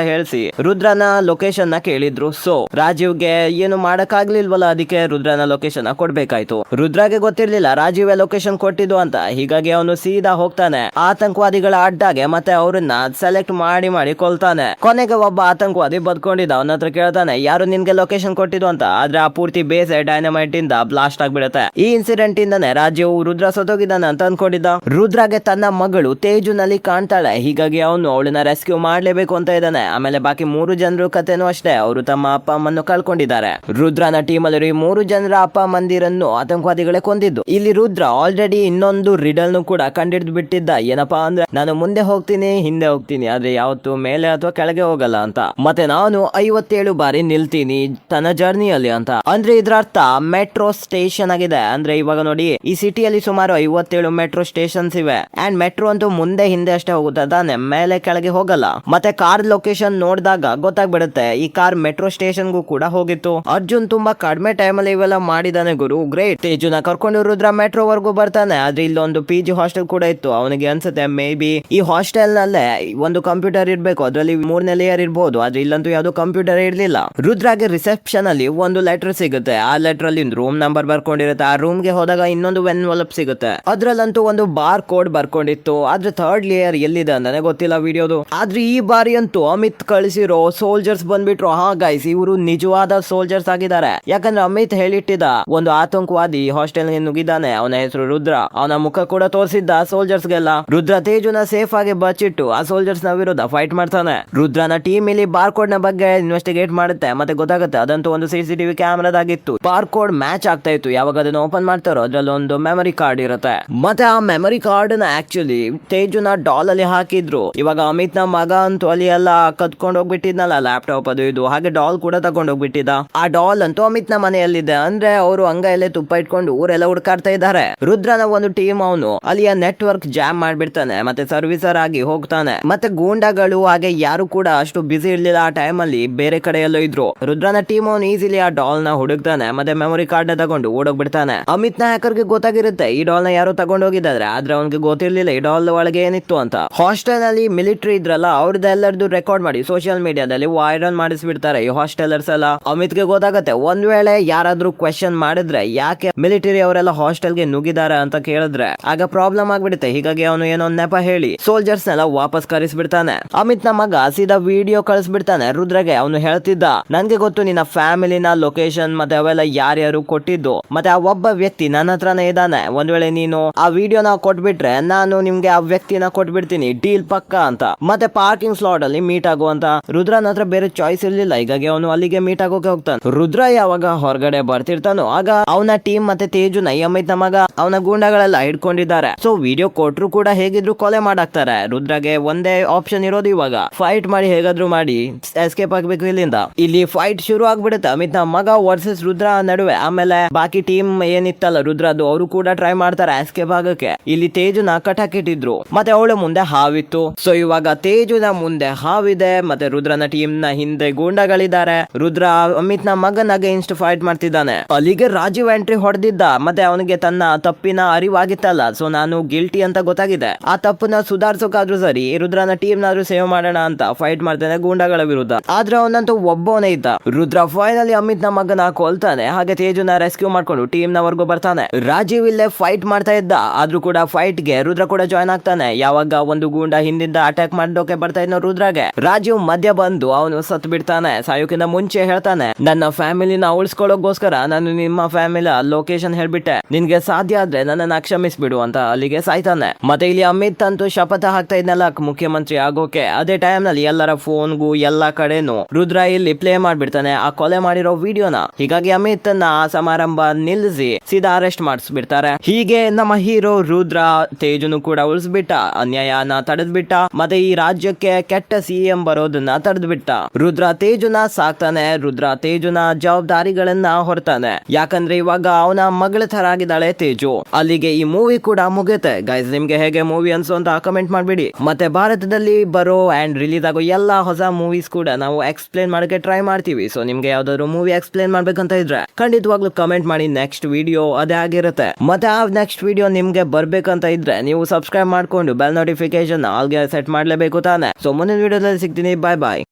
ಹೇಳಿಸಿ ರುದ್ರನ ಲೊಕೇಶನ್ ನ ಕೇಳಿದ್ರು. ಸೊ ರಾಜೀವ್ಗೆ ಏನು ಮಾಡಕ್ ಆಗ್ಲಿಲ್ವಲ್ಲ, ಅದಕ್ಕೆ ರುದ್ರನ ಲೊಕೇಶನ್ ಕೊಡ್ಬೇಕಾಯ್ತು. ರುದ್ರಗೆ ಗೊತ್ತಿರ್ಲಿಲ್ಲ ರಾಜೀವ್ ಲೊಕೇಶನ್ ಕೊಟ್ಟಿದ್ದು ಅಂತ. ಹೀಗಾಗಿ ಅವನು ಸೀದಾ ಹೋಗ್ತಾನೆ ಆತಂಕವಾದಿಗಳ ಅಡ್ಡಾಗೆ, ಮತ್ತೆ ಅವ್ರನ್ನ ಸೆಲೆಕ್ಟ್ ಮಾಡಿ ಕೊಲ್ತಾನೆ. ಕೊನೆಗೆ ಒಬ್ಬ ಆತಂಕವಾದಿ ಬದ್ಕೊಂಡಿದ್ದ. ಅವನ ಹತ್ರ ಕೇಳ್ತಾನೆ, ಯಾರು ನಿನ್ಗೆ ಲೊಕೇಶನ್ ಕೊಟ್ಟಿದ್ದು ಅಂತ. ಆದ್ರೆ ಆ ಪೂರ್ತಿ ಬೇಸ್ ಡೈನಮೈಟ್ ಇಂದ ಬ್ಲಾಸ್ಟ್ ಆಗ್ಬಿಡುತ್ತೆ. ಈ ಇನ್ಸಿಡೆಂಟ್ ಇಂದಾನೆ ರಾಜೀವ್ ರುದ್ರ ಸತ್ತೋಗಿದ್ದಾನೆ ಅಂತ ಅನ್ಕೊಂಡಿದ್ದ. ರುದ್ರಗೆ ತನ್ನ ಮಗಳು ತೇಜುನಲ್ಲಿ ಕಾಣ್ತಾಳೆ. ಹೀಗಾಗಿ ಅವನು ಅವಳನ್ನ ರೆಸ್ಕ್ಯೂ ಮಾಡ್ಲೇಬೇಕು ಅಂತ ಇದ್ದಾನೆ. ಆಮೇಲೆ ಬಾಕಿ 3 ಜನರು ಕಥೆನೂ ಅಷ್ಟೇ, ಅವರು ತಮ್ಮ ಅಪ್ಪ ಅಮ್ಮನ್ನು ಕಳ್ಕೊಂಡಿದ್ದಾರೆ. ರುದ್ರನ ಟೀಮ್ ಅಲ್ಲಿ 3 ಜನರ ಅಪ್ಪ ಮಂದಿರನ್ನು ಆತಂಕವಾದಿಗಳೇ ಕೊಂದಿದ್ದು. ಇಲ್ಲಿ ರುದ್ರ ಆಲ್ರೆಡಿ ಇನ್ನೊಂದು ರಿಡಲ್ ಕೂಡ ಕಂಡಿಡ್ದು ಬಿಟ್ಟಿದ್ದ. ಏನಪ್ಪಾ ಅಂದ್ರೆ, ನಾನು ಮುಂದೆ ಹೋಗ್ತೀನಿ ಹಿಂದೆ ಹೋಗ್ತೀನಿ, ಆದ್ರೆ ಯಾವತ್ತು ಮೇಲೆ ಅಥವಾ ಕೆಳಗೆ ಹೋಗಲ್ಲ ಅಂತ. ಮತ್ತೆ ನಾನು 57 ಬಾರಿ ನಿಲ್ತೀನಿ ತನ್ನ ಜರ್ನಿಯಲ್ಲಿ ಅಂತ. ಅಂದ್ರೆ ಇದ್ರ ಅರ್ಥ ಮೆಟ್ರೋ ಸ್ಟೇಷನ್ ಆಗಿದೆ. ಅಂದ್ರೆ ಇವಾಗ ನೋಡಿ, ಈ ಸಿಟಿಯಲ್ಲಿ ಸುಮಾರು 57 ಮೆಟ್ರೋ ಸ್ಟೇಷನ್ಸ್ ಇವೆ. ಅಂಡ್ ಮೆಟ್ರೋ ಅಂತೂ ಮುಂದೆ ಹಿಂದೆ ಅಷ್ಟೇ ಹೋಗುತ್ತೆ ತಾನೆ, ಮೇಲೆ ಕೆಳಗೆ ಹೋಗಲ್ಲ. ಮತ್ತೆ ಕಾರ್ ಲೊಕೇಶನ್ ನೋಡಿದಾಗ ಗೊತ್ತಾಗ್ಬಿಡುತ್ತೆ ಈ ಕಾರ್ ಮೆಟ್ರೋ ಸ್ಟೇಷನ್ ಗೂ ಕೂಡ ಹೋಗಿತ್ತು. ಅರ್ಜುನ್ ತುಂಬಾ ಕಡಿಮೆ ಟೈಮ್ ಅಲ್ಲಿ ಇವೆಲ್ಲ ಮಾಡಿದಾನೆ ಗುರು, ಗ್ರೇಟ್. ತೇಜುನ ಕರ್ಕೊಂಡು ರುದ್ರ ಮೆಟ್ರೋ ವರ್ಗೂ ಬರ್ತಾನೆ. ಆದ್ರೆ ಇಲ್ಲೊಂದು PG ಹಾಸ್ಟೆಲ್ ಕೂಡ ಇತ್ತು. ಅವನಿಗೆ ಅನ್ಸುತ್ತೆ ಮೇ ಬಿ ಈ ಹಾಸ್ಟೆಲ್ ನಲ್ಲೇ ಒಂದು ಕಂಪ್ಯೂಟರ್ ಇರ್ಬೇಕು, ಅದ್ರಲ್ಲಿ 3ನೇ ಲೇಯರ್ ಇರ್ಬೋದು. ಆದ್ರೆ ಇಲ್ಲಂತೂ ಯಾವ್ದು ಕಂಪ್ಯೂಟರ್ ಇರ್ಲಿಲ್ಲ. ರುದ್ರಾಗೆ ರಿಸೆಪ್ಷನ್ ಅಲ್ಲಿ ಒಂದು ಲೆಟರ್ ಸಿಗುತ್ತೆ. ಆ ಲೆಟರ್ ಅಲ್ಲಿ ರೂಮ್ ನಂಬರ್ ಬರ್ಕೊಂಡಿರುತ್ತೆ. ಆ ರೂಮ್ ಗೆ ಹೋದಾಗ ಇನ್ನೊಂದು ಎನ್ವಲಪ್ ಸಿಗುತ್ತೆ. ಅದ್ರಲ್ಲಂತೂ ಒಂದು ಬಾರ್ ಕೋಡ್ ಬರ್ಕೊಂಡಿತ್ತು. ಆದ್ರೆ ಥರ್ಡ್ ಲೇಯರ್ ಎಲ್ಲಿದೆ ಅಂತಾನೆ ಗೊತ್ತಿಲ್ಲ ವಿಡಿಯೋದು. ಆದ್ರೆ ಈ ಬಾರಿ ಅಂತೂ ಅಮಿತ್ ಕಳಿಸಿರೋ ಸೋಲ್ಜರ್ಸ್ ಬಂದ್ಬಿಟ್ರು. ಹಾ ಗೈಸ್, ಇವರು ನಿಜವಾದ ಸೋಲ್ಜರ್ಸ್ ಆಗಿದ್ದಾರೆ. ಯಾಕಂದ್ರೆ ಅಮಿತ್ ಹೇಳಿಟ್ಟಿದ್ದ ಒಂದು ಆತಂಕವಾದಿ ಹಾಸ್ಟೆಲ್ ಗೆ ನುಗ್ಗಿದ್ದಾನೆ, ಅವನ ಹೆಸರು ರುದ್ರ. ಅವನ ಮುಖ ಕೂಡ ತೋರಿಸಿದ್ದ ಸೋಲ್ಜರ್ಸ್ ಗೆಲ್ಲ. ರುದ್ರ ತೇಜುನ ಸೇಫ್ ಆಗಿ ಬಚ್ಚಿಟ್ಟು ಆ ಸೋಲ್ಜರ್ಸ್ ನ ವಿರುದ್ಧ ಫೈಟ್ ಮಾಡ್ತಾನೆ. ರುದ್ರನ ಟೀಮ್ ಇಲ್ಲಿ ಬಾರ್ ಕೋಡ್ ನ ಬಗ್ಗೆ ಇನ್ವೆಸ್ಟಿಗೇಟ್ ಮಾಡುತ್ತೆ. ಮತ್ತೆ ಗೊತ್ತಾಗುತ್ತೆ ಅದಂತೂ ಒಂದು CCTV ಕ್ಯಾಮೆರಾದಾಗಿತ್ತು. ಬಾರ್ ಕೋಡ್ ಮ್ಯಾಚ್ ಆಗ್ತಾ ಇತ್ತು. ಯಾವಾಗ ಅದನ್ನ ಓಪನ್ ಮಾಡ್ತಾರೋ ಅದ್ರಲ್ಲಿ ಒಂದು ಮೆಮರಿ ಕಾರ್ಡ್ ಇರುತ್ತೆ. ಮತ್ತೆ ಆ ಮೆಮರಿ ಕಾರ್ಡ್ ನ ಆಕ್ಚುಲಿ ತೇಜುನ ಡಾಲ್ ಅಲ್ಲಿ ಹಾಕಿದ್ರು. ಇವಾಗ ಅಮಿತ್ ನ ಮಗ ಅಂತೂ ಅಲ್ಲಿ ಎಲ್ಲ ಕತ್ಕೊಂಡು ಹೋಗ್ಬಿಟ್ಟಿದ್ನಲ್ಲ, ಲ್ಯಾಪ್ಟಾಪ್ ಅದು ಇದು, ಹಾಗೆ ಡಾಲ್ ಕೂಡ ತಗೊಂಡ್ ಹೋಗ್ಬಿಟ್ಟಿದ್ದ. ಆ ಡಾಲ್ ಅಂತೂ ಅಮಿತ್ ನ ಮನೆಯಲ್ಲಿದೆ. ಅಂದ್ರೆ ಅವರು ಅಂಗೈಯಲ್ಲೇ ತುಪ್ಪ ಇಟ್ಕೊಂಡು ಊರೆಲ್ಲ ಹುಡ್ಕಾಡ್ತಾ ಇದ್ದಾರೆ. ರುದ್ರನ ಒಂದು ಟೀಮ್ ಅವನು ಅಲ್ಲಿಯ ನೆಟ್ವರ್ಕ್ ಜಾಮ್ ಮಾಡ್ಬಿಡ್ತಾನೆ. ಮತ್ತೆ ಸರ್ವಿಸರ್ ಆಗಿ ಹೋಗ್ತಾನೆ. ಮತ್ತೆ ಗೂಂಡಾಗಳು ಹಾಗೆ ಯಾರು ಕೂಡ ಅಷ್ಟು ಬಿಸಿ ಇರ್ಲಿಲ್ಲ ಆ ಟೈಮ್ ಅಲ್ಲಿ, ಬೇರೆ ಕಡೆ ಎಲ್ಲೋ ಇದ್ರು. ರುದ್ರನ ಟೀಮ್ ಅವನು ಈಸಿಲಿ ಆ ಡಾಲ್ ನ ಹುಡುಕ್ತಾನೆ. ಮತ್ತೆ ಮೆಮೊರಿ ಕಾರ್ಡ್ ನ ತಗೊಂಡು ಓಡೋಗ್ಬಿಡ್ತಾನೆ. ಅಮಿತ್ ನ ಹ್ಯಾಕರ್ ಗೆ ಗೊತ್ತಾಗಿರುತ್ತೆ ಈ ಡಾಲ್ ನ ಯಾರು ತಗೊಂಡು ಹೋಗಿದ್ದಾರೆ. ಆದ್ರೆ ಅವನಿಗೆ ಗೊತ್ತಿರ್ಲಿಲ್ಲ ಈ ಡಾಲ್ ಒಳಗೆ ಏನಿತ್ತು ಅಂತ. ಹಾಸ್ಟೆಲ್ ಅಲ್ಲಿ ಮಿಲಿಟರಿ ಇದ್ರಲ್ಲ, ಅವ್ರದ್ದೆಲ್ಲರದು ರೆಕಾರ್ಡ್ ಮಾಡಿ ಸೋಷಿಯಲ್ ಮೀಡಿಯಾದಲ್ಲಿ ವೈರಲ್ ಮಾಡಿಸ್ಬಿಡ್ತಾರೆ ಈ ಹಾಸ್ಟೆಲರ್ಸ್ ಎಲ್ಲ. ಅಮಿತ್ ಗೆ ಗೊತ್ತಾಗತ್ತೆ, ಒಂದ್ ವೇಳೆ ಯಾರಾದ್ರೂ ಕ್ವೆಶ್ಚನ್ ಮಾಡಿದ್ರೆ ಯಾಕೆ ಮಿಲಿಟರಿ ಅವರೆಲ್ಲ ಹಾಸ್ಟೆಲ್ ಗೆ ನುಗ್ಗಿದ್ದಾರೆ ಅಂತ ಕೇಳಿದ್ರೆ ಆಗ ಪ್ರಾಬ್ಲಮ್ ಆಗ್ಬಿಡುತ್ತೆ. ಹೀಗಾಗಿ ಅವನು ಏನೋ ನೆಪ ಹೇಳಿ ಸೋಲ್ಜರ್ಸ್ ನೆಲ್ಲ ವಾಪಸ್ ಕರೆಸ್ಬಿಡ್ತಾನೆ. ಅಮಿತ್ ನ ಮಗ ಸೀದಾ ವಿಡಿಯೋ ಕಳಿಸ್ಬಿಡ್ತಾನೆ ರುದ್ರಗೆ. ಅವನು ಹೇಳ್ತಿದ್ದ, ನನ್ಗೆ ಗೊತ್ತು ನಿನ್ನ ಫ್ಯಾಮಿಲಿನ ಲೊಕೇಶನ್ ಮತ್ತೆ ಅವೆಲ್ಲ ಯಾರ್ಯಾರು ಕೊಟ್ಟಿದ್ದು, ಮತ್ತೆ ಆ ಒಬ್ಬ ವ್ಯಕ್ತಿ ನನ್ನ ಹತ್ರನೇ ಇದ್ದಾನೆ. ಒಂದ್ ವೇಳೆ ನೀನು ಆ ವಿಡಿಯೋನ ಕೊಟ್ಬಿಟ್ರೆ ನಾನು ನಿಮ್ಗೆ ಆ ವ್ಯಕ್ತಿನ ಕೊಟ್ಬಿಡ್ತೀನಿ, ಡೀಲ್ ಪಕ್ಕ ಅಂತ. ಮತ್ತೆ ಪಾರ್ಕಿಂಗ್ ಸ್ಲಾಟ್ ಅಲ್ಲಿ ಮೀಟ್ ಆಗುವಂತ. ರುದ್ರನ ಹತ್ರ ಬೇರೆ ಚಾಯ್ಸ್ ಇರ್ಲಿಲ್ಲ, ಹೀಗಾಗಿ ಅವನು ಅಲ್ಲಿಗೆ ಮೀಟ್ ಆಗೋಕೆ ಹೋಗ್ತಾನೆ. ರುದ್ರ ಯಾವಾಗ ಹೊರಗಡೆ ಬರ್ತಿರ್ತಾನೋ ಆಗ ಅವನ ಟೀಮ್ ಮತ್ತೆ ತೇಜುನ ಅಮಿತ್ ನ ಮಗ ಅವನ ಗೂಂಡಗಳೆಲ್ಲ ಹಿಡ್ಕೊಂಡಿದ್ದಾರೆ. ಸೊ ವಿಡಿಯೋ ಕೊಟ್ರು ಕೂಡ ಹೇಗಿದ್ರು ಕೊಲೆ ಮಾಡಾಕ್ತಾರೆ. ರುದ್ರಗೆ ಒಂದೇ ಆಪ್ಷನ್ ಇರೋದು ಇವಾಗ ಫೈಟ್ ಮಾಡಿ ಹೇಗಾದ್ರೂ ಮಾಡಿ ಎಸ್ಕೇಪ್ ಆಗ್ಬೇಕು ಇಲ್ಲಿಂದ. ಇಲ್ಲಿ ಫೈಟ್ ಶುರು ಆಗ್ಬಿಡುತ್ತೆ ಅಮಿತ್ ನ ಮಗ ವರ್ಸಸ್ ರುದ್ರ ನಡುವೆ. ಆಮೇಲೆ ಬಾಕಿ ಟೀಮ್ ಏನಿತ್ತಲ್ಲ ರುದ್ರದು, ಅವರು ಕೂಡ ಟ್ರೈ ಮಾಡ್ತಾರೆ ಎಸ್ಕೇಪ್ ಆಗಕ್ಕೆ. ಇಲ್ಲಿ ತೇಜುನ ಕಟಾಕಿಟ್ಟಿದ್ರು, ಮತ್ತೆ ಅವಳ ಮುಂದೆ ಹಾವಿತ್ತು. ಸೊ ಇವಾಗ ತೇಜುನ ಮುಂದೆ ಹಾವಿದೆ, ಮತ್ತೆ ರುದ್ರನ ಟೀಮ್ ನ ಹಿಂದೆ ಗೂಂಡಗಳಿದ್ದಾರೆ. ರುದ್ರ ಅಮಿತ್ ನ ಮಗನ ಅಗೇನ್ಸ್ಟ್ ಫೈಟ್ ಮಾಡ್ತಿದ್ದಾನೆ. ಅಲ್ಲಿಗೆ ರಾಜೀವ್ ಎಂಟ್ರಿ ಹೊಡೆದಿದ್ದ. ಮತ್ತೆ ಅವನಿಗೆ ತನ್ನ ತಪ್ಪಿನ ಅರಿವಾಗಿತ್ತಲ್ಲ, ಸೊ ನಾನು ಗಿಲ್ಟಿ ಅಂತ ಗೊತ್ತಾಗಿದೆ. ಆ ತಪ್ಪನ್ನ ಸುಧಾರಿಸೋಕಾದ್ರೂ ಸರಿ, ರುದ್ರನ ಟೀಮ್ ನಾದ್ರೂ ಸೇವ್ ಮಾಡೋಣ ಅಂತ ಫೈಟ್ ಮಾಡ್ತಾನೆ ಗೂಂಡಗಳ ವಿರುದ್ಧ. ಆದ್ರೆ ಅವನಂತೂ ಒಬ್ಬವನೇ ಇದ್ದ. ರುದ್ರ ಫೈನಲಿ ಅಮಿತ್ ನ ಮಗನ ಕೊಲ್ತಾನೆ. ಹಾಗೆ ತೇಜುನ ರೆಸ್ಕ್ಯೂ ಮಾಡ್ಕೊಂಡು ಟೀಮ್ ನ ವರ್ಗು ಬರ್ತಾನೆ. ರಾಜೀವ್ ಇಲ್ಲೇ ಫೈಟ್ ಮಾಡ್ತಾ ಇದ್ದ. ಆದ್ರೂ ಕೂಡ ಫೈಟ್ ಗೆ ರುದ್ರ ಕೂಡ ಜಾಯ್ನ್ ಆಗ್ತಾನೆ. ಯಾವಾಗ ಒಂದು ಗೂಂಡ ಹಿಂದಿಂದ ಅಟ್ಯಾಕ್ ಮಾಡೋಕೆ ಬರ್ತಾ ಇದ್ನೋ ರುದ್ರಗೆ, ರಾಜೀವ್ ಮಧ್ಯ ಬಂದು ಅವನು ಸತ್ ಬಿಡ್ತಾನೆ. ಸಾಯೋಕಿಂತ ಮುಂಚೆ ಹೇಳ್ತಾನೆ, ನನ್ನ ಫ್ಯಾಮಿಲಿನ ಉಳಿಸ್ಕೊಳ್ಳೋಕೋಸ್ಕರ ನಾನು ನಿಮ್ಮ ಫ್ಯಾಮಿಲಿ ಲೊಕೇಶನ್ ಹೇಳ್ಬಿಟ್ಟೆ, ನಿನ್ಗೆ ಸಾಧ್ಯ ಆದ್ರೆ ನನ್ನನ್ನ ಕ್ಷಮಿಸ್ಬಿಡು ಅಂತ ಅಲ್ಲಿಗೆ ಸಾಯ್ತಾನೆ. ಮತ್ತೆ ಇಲ್ಲಿ ಅಮಿತ್ ಅಂತೂ ಶಪಥ ಹಾಕ್ತಾ ಇದ್ನಲ್ಲ ಮುಖ್ಯಮಂತ್ರಿ ಆಗೋಕೆ. ಅದೇ ಟೈಮ್ ನಲ್ಲಿ ಎಲ್ಲರ ಫೋನ್ಗೂ ಎಲ್ಲಾ ಕಡೆನೂ ರುದ್ರ ಇಲ್ಲಿ ಪ್ಲೇ ಮಾಡ್ಬಿಡ್ತಾನೆ ಆ ಕೊಲೆ ಮಾಡಿರೋ ವಿಡಿಯೋನ. ಹೀಗಾಗಿ ಅಮಿತ್ ನ ಆ ಸಮಾರಂಭ ನಿಲ್ಲಿಸಿ ಸೀದಾ ಅರೆಸ್ಟ್ ಮಾಡಿಸ್ಬಿಡ್ತಾರೆ. ಹೀಗೆ ನಮ್ಮ ಹೀರೋ ರುದ್ರ ತೇಜುನು ಕೂಡ ಉಳಿಸ್ಬಿಟ್ಟ, ಅನ್ಯಾಯನ ತಡೆದ್ಬಿಟ್ಟ, ಮತ್ತೆ ಈ ರಾಜ್ಯಕ್ಕೆ ಕೆಟ್ಟ CM ಬರೋದನ್ನ ತಡೆದ್ಬಿಟ್ಟ. ರುದ್ರ ತೇಜುನ ಸಾಕ್ತಾನೆ. ರುದ್ರ ತೇಜುನ ಜವಾಬ್ದಾರಿಗಳನ್ನ ಹೊರತಾನೆ. ಯಾಕಂದ್ರೆ ಇವಾಗ ಅವನ ಮಗಳ ತರ ಆಗಿದ್ದಾಳೆ ತೇಜು. ಅಲ್ಲಿಗೆ ಈ ಮೂವಿ ಕೂಡ ಮುಗಿಯುತ್ತೆ. ಗೈಸ್, ನಿಮ್ಗೆ ಹೇಗೆ ಮೂವಿ ಅನ್ಸೋ ಅಂತ ಕಮೆಂಟ್ ಮಾಡ್ಬಿಡಿ. ಮತ್ತೆ ಭಾರತದಲ್ಲಿ ಬರೋ ಅಂಡ್ ರಿಲೀಸ್ ಆಗೋ ಎಲ್ಲಾ ಹೊಸ ಮೂವೀಸ್ ಕೂಡ ನಾವು ಎಕ್ಸ್ಪ್ಲೇನ್ ಮಾಡಕ್ಕೆ ಟ್ರೈ ಮಾಡ್ತೀವಿ. ಸೊ ನಿಮ್ಗೆ ಯಾವ್ದಾದ್ರು ಮೂವಿ ಎಕ್ಸ್ಪ್ಲೇನ್ ಮಾಡ್ಬೇಕಂತ ಇದ್ರೆ ಖಂಡಿತವಾಗ್ಲೂ ಕಮೆಂಟ್ ಮಾಡಿ. ನೆಕ್ಸ್ಟ್ ವಿಡಿಯೋ ಅದೇ ಆಗಿರುತ್ತೆ. ಮತ್ತೆ ಆ ನೆಕ್ಸ್ಟ್ ವಿಡಿಯೋ ನಿಮ್ಗೆ ಬರ್ಬೇಕಂತ ಇದ್ರೆ ನೀವು ಸಬ್ಸ್ಕ್ರೈಬ್ ಮಾಡ್ಕೊಂಡು ಬೆಲ್ ನೋಟಿಫಿಕೇಶನ್ ಆಲ್ಗೆ ಸೆಟ್ ಮಾಡ್ಲೇಬೇಕು ತಾನೆ. ಸೊ ಮುಂದಿನ ವಿಡಿಯೋದಲ್ಲಿ ಸಿಗ್ತೀನಿ. ಬಾಯ್ ಬಾಯ್.